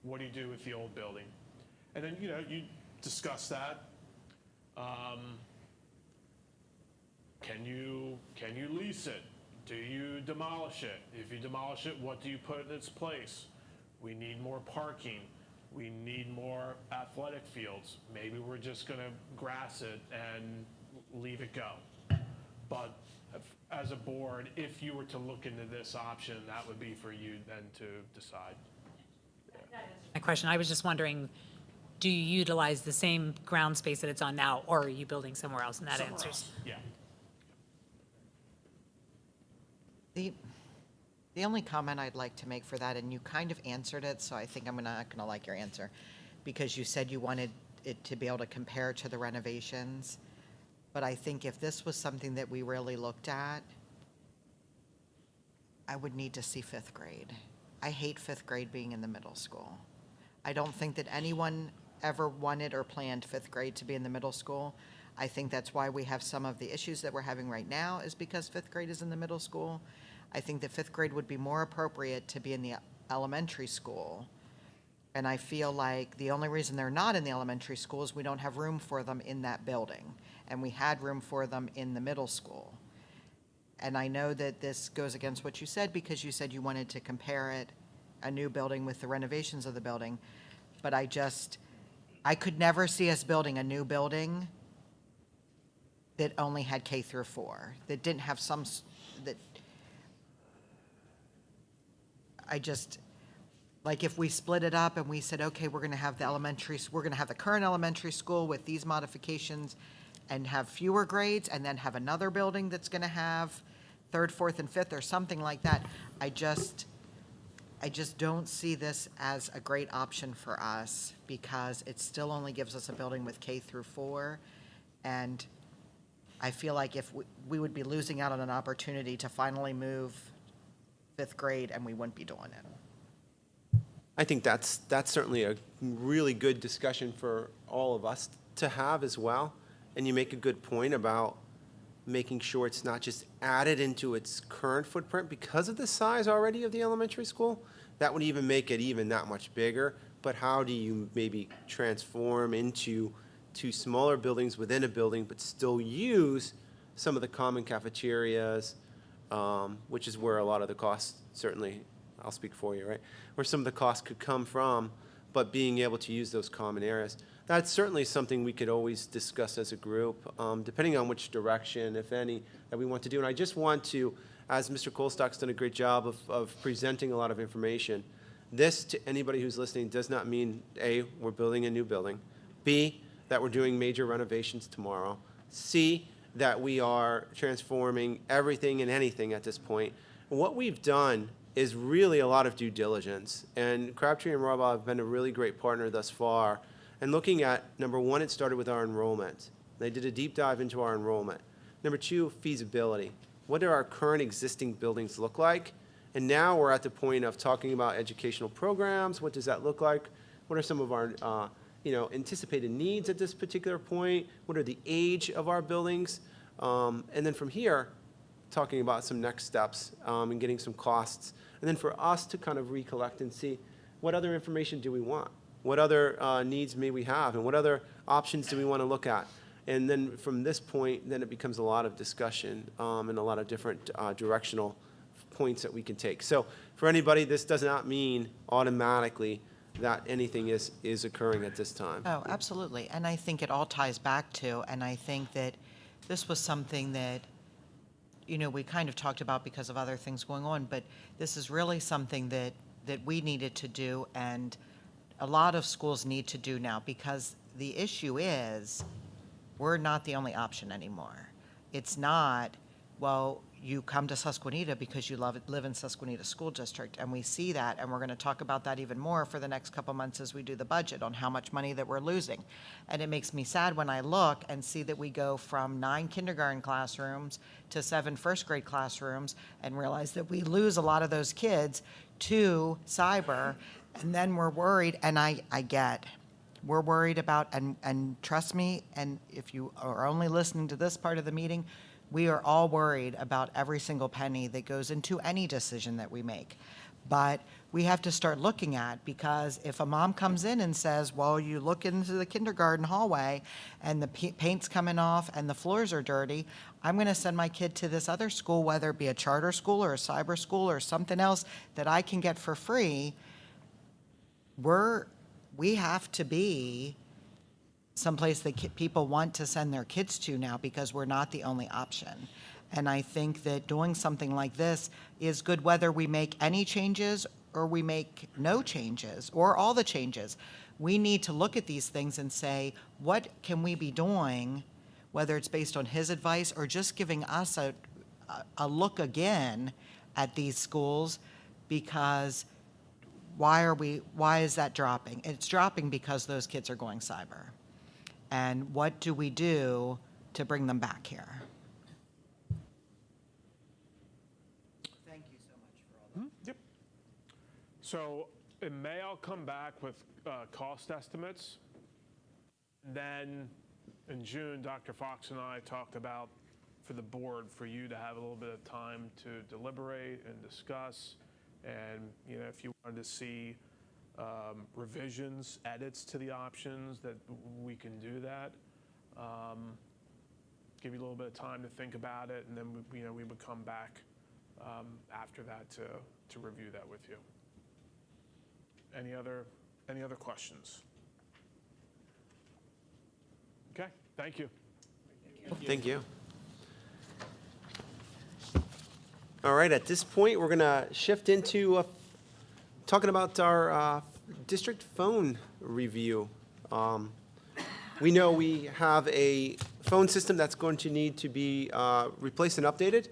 Speaker 15: what do you do with the old building. And then, you discuss that. Can you lease it? Do you demolish it? If you demolish it, what do you put in its place? We need more parking. We need more athletic fields. Maybe we're just gonna grass it and leave it go. But as a board, if you were to look into this option, that would be for you then to decide.
Speaker 6: My question, I was just wondering, do you utilize the same ground space that it's on now, or are you building somewhere else? And that
Speaker 15: Somewhere
Speaker 6: answers.
Speaker 15: else, yeah.
Speaker 14: The only comment I'd like to make for that, and you kind of answered it, so I think I'm not gonna like your answer, because you said you wanted it to be able to compare to the renovations. But I think if this was something that we really looked at, I would need to see fifth grade. I hate fifth grade being in the middle school. I don't think that anyone ever wanted or planned fifth grade to be in the middle school. I think that's why we have some of the issues that we're having right now is because fifth grade is in the middle school. I think that fifth grade would be more appropriate to be in the elementary school. And I feel like the only reason they're not in the elementary school is we don't have room for them in that building. And we had room for them in the middle school. And I know that this goes against what you said because you said you wanted to compare it, a new building with the renovations of the building. But I could never see us building a new building that only had K through 4, that didn't have like if we split it up and we said, okay, we're gonna have the current elementary school with these modifications and have fewer grades, and then have another building that's gonna have 3rd, 4th, and 5th, or something like that. I just don't see this as a great option for us, because it still only gives us a building with K through 4, and I feel like if we would be losing out on an opportunity to finally move 5th grade, and we wouldn't be doing it.
Speaker 1: I think that's certainly a really good discussion for all of us to have as well. And you make a good point about making sure it's not just added into its current footprint because of the size already of the elementary school. That would even make it even that much bigger. But how do you maybe transform into 2 smaller buildings within a building, but still use some of the common cafeterias, which is where a lot of the costs, certainly, I'll speak for you, right? Where some of the costs could come from, but being able to use those common areas. That's certainly something we could always discuss as a group, depending on which direction, if any, that we want to do. And I just want to, as Mr. Colstock's done a great job of presenting a lot of information, this, to anybody who's listening, does not mean, A, we're building a new building, B, that we're doing major renovations tomorrow, C, that we are transforming everything and anything at this point. What we've done is really a lot of due diligence, and Crabtree and Rohrbaugh have been a really great partner thus far. And looking at, number 1, it started with our enrollment. They did a deep dive into our enrollment. Number 2, feasibility. What do our current existing buildings look like? And now we're at the point of talking about educational programs. What does that look like? What are some of our anticipated needs at this particular point? What are the age of our buildings? And then from here, talking about some next steps and getting some costs. And then for us to kind of recollect and see what other information do we want? What other needs may we have? And what other options do we want to look at? And then from this point, then it becomes a lot of discussion and a lot of different directional points that we can take. So for anybody, this does not mean automatically that anything is occurring at this time.
Speaker 14: Oh, absolutely. And I think it all ties back to, and I think that this was something that, you know, we kind of talked about because of other things going on, but this is really something that we needed to do, and a lot of schools need to do now, because the issue is we're not the only option anymore. It's not, well, you come to Susquenita because you live in Susquenita School District, and we see that, and we're going to talk about that even more for the next couple months as we do the budget on how much money that we're losing. And it makes me sad when I look and see that we go from 9 kindergarten classrooms to 7 first grade classrooms and realize that we lose a lot of those kids to cyber, and then we're worried, and we're worried about, and trust me, and if you are only listening to this part of the meeting, we are all worried about every single penny that goes into any decision that we make. But we have to start looking at, because if a mom comes in and says, well, you look into the kindergarten hallway and the paint's coming off and the floors are dirty, I'm going to send my kid to this other school, whether it be a charter school or a cyber school or something else that I can get for free. We have to be someplace that people want to send their kids to now, because we're not the only option. And I think that doing something like this is good, whether we make any changes or we make no changes or all the changes. We need to look at these things and say, what can we be doing, whether it's based on his advice or just giving us a look again at these schools, because why is that dropping? It's dropping because those kids are going cyber. And what do we do to bring them back here? Thank you so much for all that.
Speaker 15: Yep. So in May, I'll come back with cost estimates. Then in June, Dr. Fox and I talked about for the board, for you to have a little bit of time to deliberate and discuss. And, you know, if you wanted to see revisions, edits to the options, that we can do that. Give you a little bit of time to think about it, and then we would come back after that to review that with you. Any other questions? Okay, thank you.
Speaker 1: Thank you. All right, at this point, we're going to shift into talking about our district phone review. We know we have a phone system that's going to need to be replaced and updated,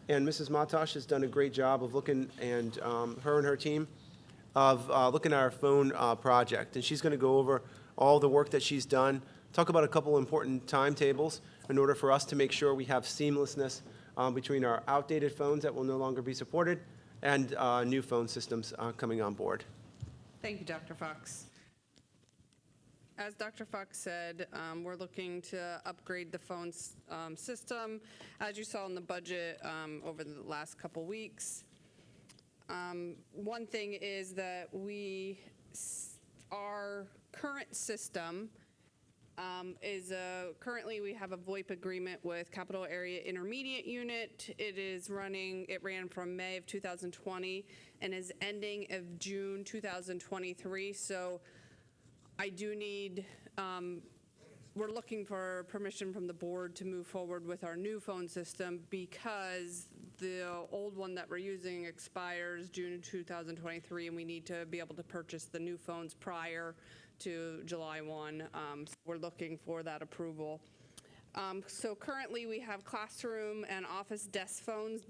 Speaker 1: and Mrs. Matosh has done a great job of looking, and her and her team, of looking at our phone project. And she's going to go over all the work that she's done, talk about a couple important timetables in order for us to make sure we have seamlessness between our outdated phones that will no longer be supported and new phone systems coming on board.
Speaker 18: Thank you, Dr. Fox. As Dr. Fox said, we're looking to upgrade the phone system, as you saw in the budget over the last couple weeks. One thing is that our current system currently we have a VoIP agreement with Capital Area Intermediate Unit. It ran from May of 2020 and is ending of June 2023. So I do need, we're looking for permission from the board to move forward with our new phone system, because the old one that we're using expires June 2023, and we need to be able to purchase the new phones prior to July 1. So we're looking for that approval. So currently we have classroom and office desk phones.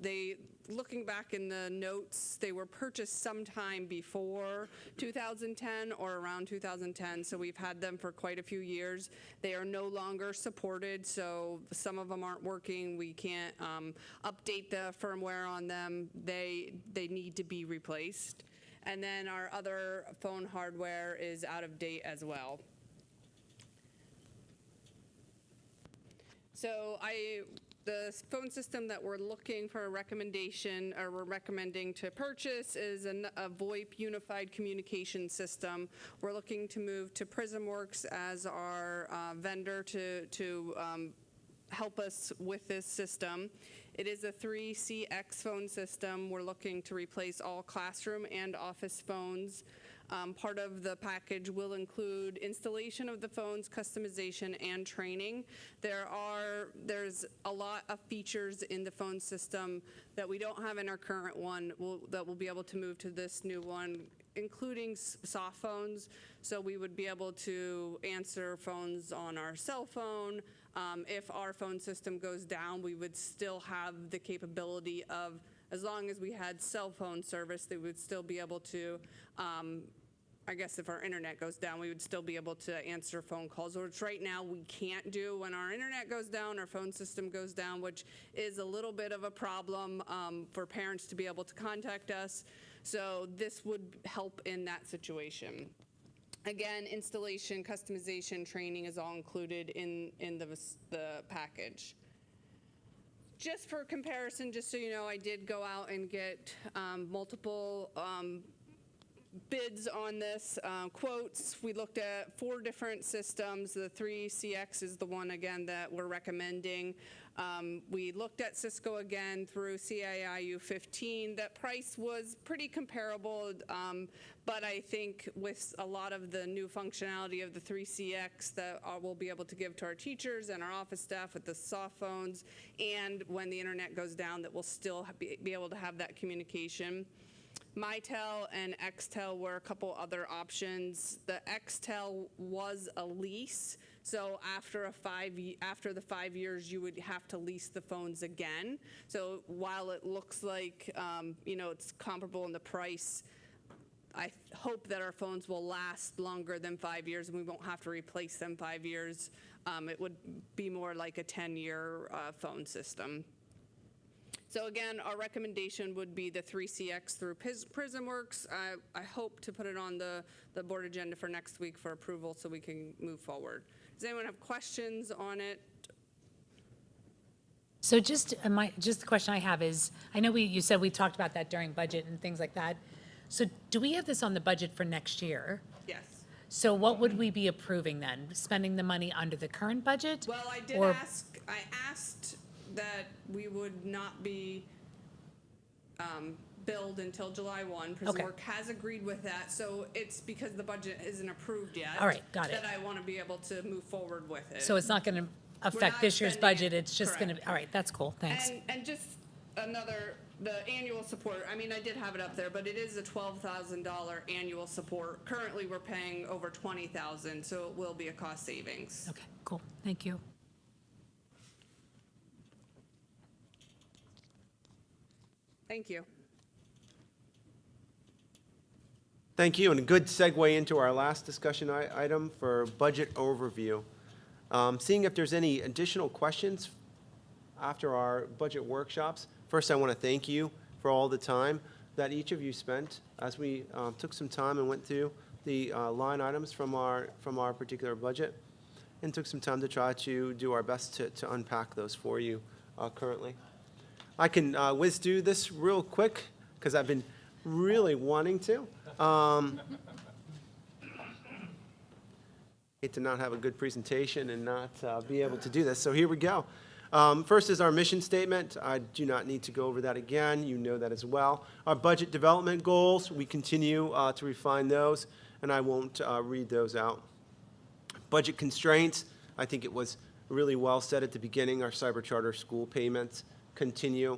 Speaker 18: Looking back in the notes, they were purchased sometime before 2010 or around 2010, so we've had them for quite a few years. They are no longer supported, so some of them aren't working. We can't update the firmware on them. They need to be replaced. And then our other phone hardware is out of date as well. So The phone system that we're looking for a recommendation, or we're recommending to purchase, is a VoIP unified communication system. We're looking to move to PrismWorks as our vendor to help us with this system. It is a 3CX phone system. We're looking to replace all classroom and office phones. Part of the package will include installation of the phones, customization, and training. There's a lot of features in the phone system that we don't have in our current one that we'll be able to move to this new one, including soft phones. So we would be able to answer phones on our cell phone. If our phone system goes down, we would still have the capability of, as long as we had cell phone service, they would still be able to, I guess if our internet goes down, we would still be able to answer phone calls, which right now we can't do. When our internet goes down, our phone system goes down, which is a little bit of a problem for parents to be able to contact us. So this would help in that situation. Again, installation, customization, training is all included in the package. Just for comparison, just so you know, I did go out and get multiple bids on this, quotes. We looked at 4 different systems. The 3CX is the one, again, that we're recommending. We looked at Cisco again through CAIU 15. That price was pretty comparable, but I think with a lot of the new functionality of the 3CX that we'll be able to give to our teachers and our office staff with the soft phones, and when the internet goes down, that we'll still be able to have that communication. Mitel and Xtel were a couple other options. The Xtel was a lease, so after the 5 years, you would have to lease the phones again. So while it looks like it's comparable in the price, I hope that our phones will last longer than 5 years and we won't have to replace them 5 years. It would be more like a 10-year phone system. So again, our recommendation would be the 3CX through PrismWorks. I hope to put it on the board agenda for next week for approval so we can move forward. Does anyone have questions on it?
Speaker 6: So just the question I have is, I know you said we talked about that during budget and things like that. So do we have this on the budget for next year?
Speaker 18: Yes.
Speaker 6: So what would we be approving then? Spending the money under the current budget?
Speaker 18: Well, I asked that we would not be billed until July 1. PrismWorks has agreed with that, so it's because the budget isn't approved yet.
Speaker 6: All right, got it.
Speaker 18: That I want to be able to move forward with it.
Speaker 6: So it's not going to affect this year's budget, it's just going to, all right, that's cool, thanks.
Speaker 18: And just the annual support, I mean, I did have it up there, but it is a $12,000 annual support. Currently, we're paying over $20,000, so it will be a cost savings.
Speaker 6: Okay, cool, thank you.
Speaker 18: Thank you.
Speaker 1: Thank you, and a good segue into our last discussion item for budget overview. Seeing if there's any additional questions after our budget workshops. First, I want to thank you for all the time that each of you spent as we took some time and went through the line items from our particular budget and took some time to try to do our best to unpack those for you currently. I can whiz through this real quick because I've been really wanting to. Hate to not have a good presentation and not be able to do this. So here we go. First is our mission statement. I do not need to go over that again. You know that as well. Our budget development goals, we continue to refine those, and I won't read those out. Budget constraints, I think it was really well said at the beginning. Our cyber charter school payments continue.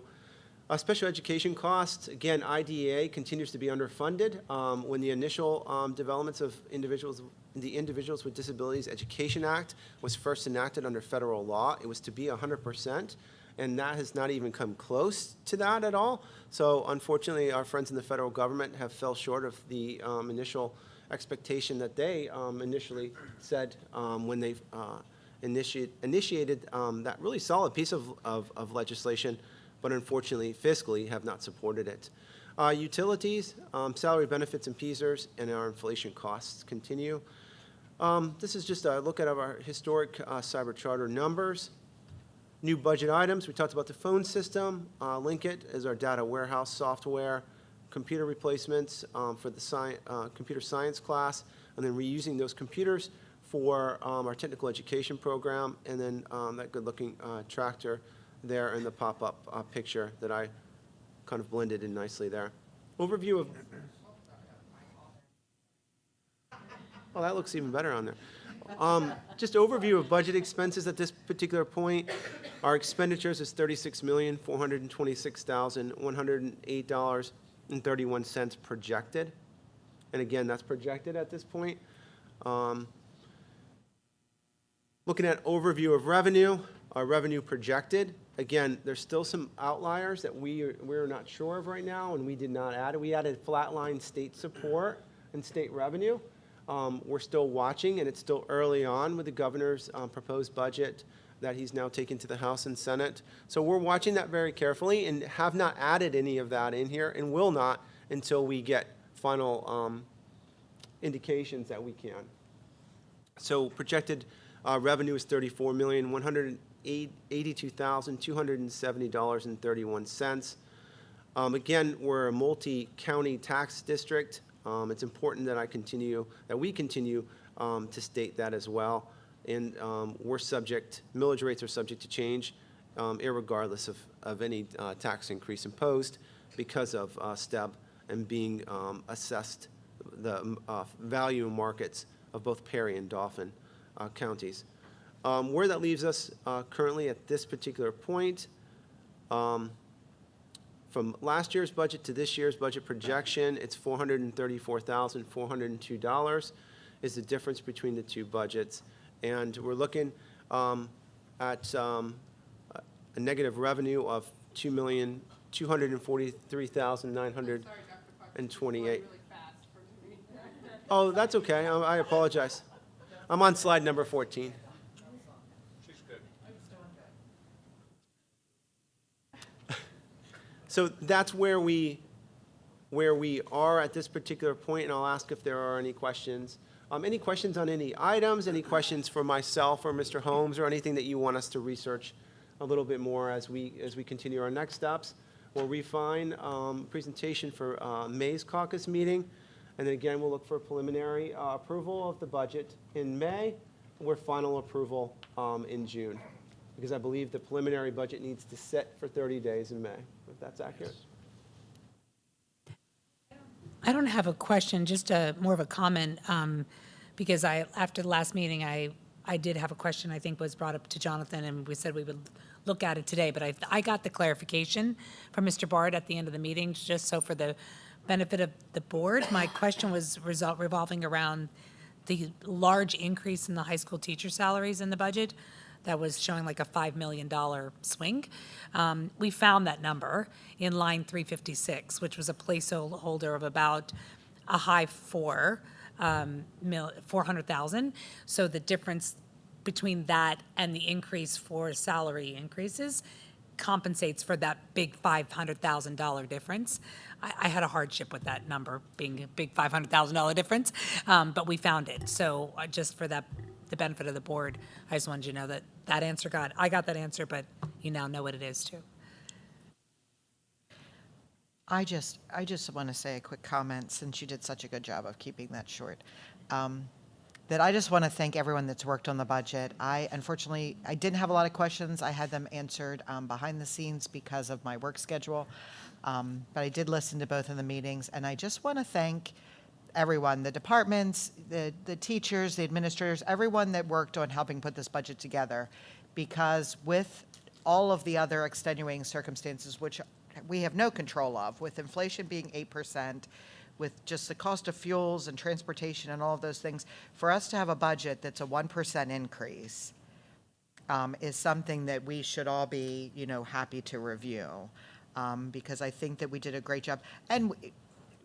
Speaker 1: Special education costs, again, IDEA continues to be underfunded. When the initial developments of the Individuals with Disabilities Education Act was first enacted under federal law, it was to be 100%, and that has not even come close to that at all. So unfortunately, our friends in the federal government have fell short of the initial expectation that they initially said when they initiated that really solid piece of legislation, but unfortunately, fiscally, have not supported it. Utilities, salary benefits and PSERS, and our inflation costs continue. This is just a look at our historic cyber charter numbers. New budget items, we talked about the phone system. Linkit is our data warehouse software, computer replacements for the computer science class, and then reusing those computers for our technical education program, and then that good-looking tractor there in the pop-up picture that I kind of blended in nicely there. Overview of, oh, that looks even better on there. Just overview of budget expenses at this particular point. Our expenditures is $36,426,108.31 projected. And again, that's projected at this point. Looking at overview of revenue, our revenue projected. Again, there's still some outliers that we're not sure of right now, and we did not add. We added flatline state support and state revenue. We're still watching, and it's still early on with the governor's proposed budget that he's now taken to the House and Senate. So we're watching that very carefully and have not added any of that in here and will not until we get final indications that we can. So projected revenue is $34,182,270.31. Again, we're a multi-county tax district. It's important that we continue to state that as well. And we're subject, millage rates are subject to change irregardless of any tax increase imposed because of STEB and being assessed the value markets of both Perry and Dauphin counties. Where that leaves us currently at this particular point, from last year's budget to this year's budget projection, it's $434,402 is the difference between the two budgets. And we're looking at a negative revenue of $2,243,928. Oh, that's okay. I apologize. I'm on slide number 14. So that's where we are at this particular point, and I'll ask if there are any questions. Any questions on any items, any questions for myself or Mr. Holmes, or anything that you want us to research a little bit more as we continue our next steps? We'll refine presentation for May's caucus meeting, and then again, we'll look for preliminary approval of the budget in May, or final approval in June, because I believe the preliminary budget needs to sit for 30 days in May, if that's accurate.
Speaker 6: I don't have a question, just more of a comment, because after the last meeting, I did have a question I think was brought up to Jonathan, and we said we would look at it today, but I got the clarification from Mr. Bard at the end of the meeting, just so for the benefit of the board. My question was revolving around the large increase in the high school teacher salaries in the budget that was showing like a $5 million swing. We found that number in line 356, which was a placeholder of about a high 400,000. So the difference between that and the increase for salary increases compensates for that big $500,000 difference. I had a hardship with that number being a big $500,000 difference, but we found it. So just for the benefit of the board, I just wanted you to know that answer I got that answer, but you now know what it is too.
Speaker 14: I just want to say a quick comment, since you did such a good job of keeping that short. That I just want to thank everyone that's worked on the budget. Unfortunately, I didn't have a lot of questions. I had them answered behind the scenes because of my work schedule. But I did listen to both of the meetings, and I just want to thank everyone, the departments, the teachers, the administrators, everyone that worked on helping put this budget together. Because with all of the other extenuating circumstances, which we have no control of, with inflation being 8%, with just the cost of fuels and transportation and all of those things, for us to have a budget that's a 1% increase is something that we should all be, happy to review, because I think that we did a great job. And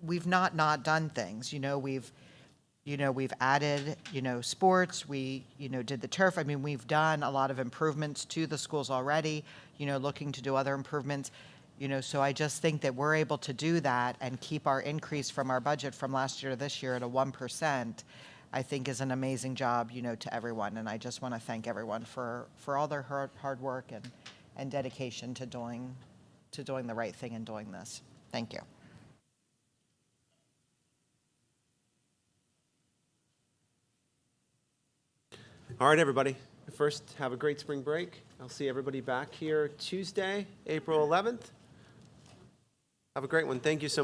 Speaker 14: we've not done things. We've added, sports. We, did the turf. I mean, we've done a lot of improvements to the schools already. Looking to do other improvements. So I just think that we're able to do that and keep our increase from our budget from last year to this year at a 1%. I think is an amazing job, to everyone. And I just want to thank everyone for all their hard work and dedication to doing the right thing and doing this. Thank you.
Speaker 1: All right, everybody. First, have a great spring break. I'll see everybody back here Tuesday, April 11th. Have a great one. Thank you so much.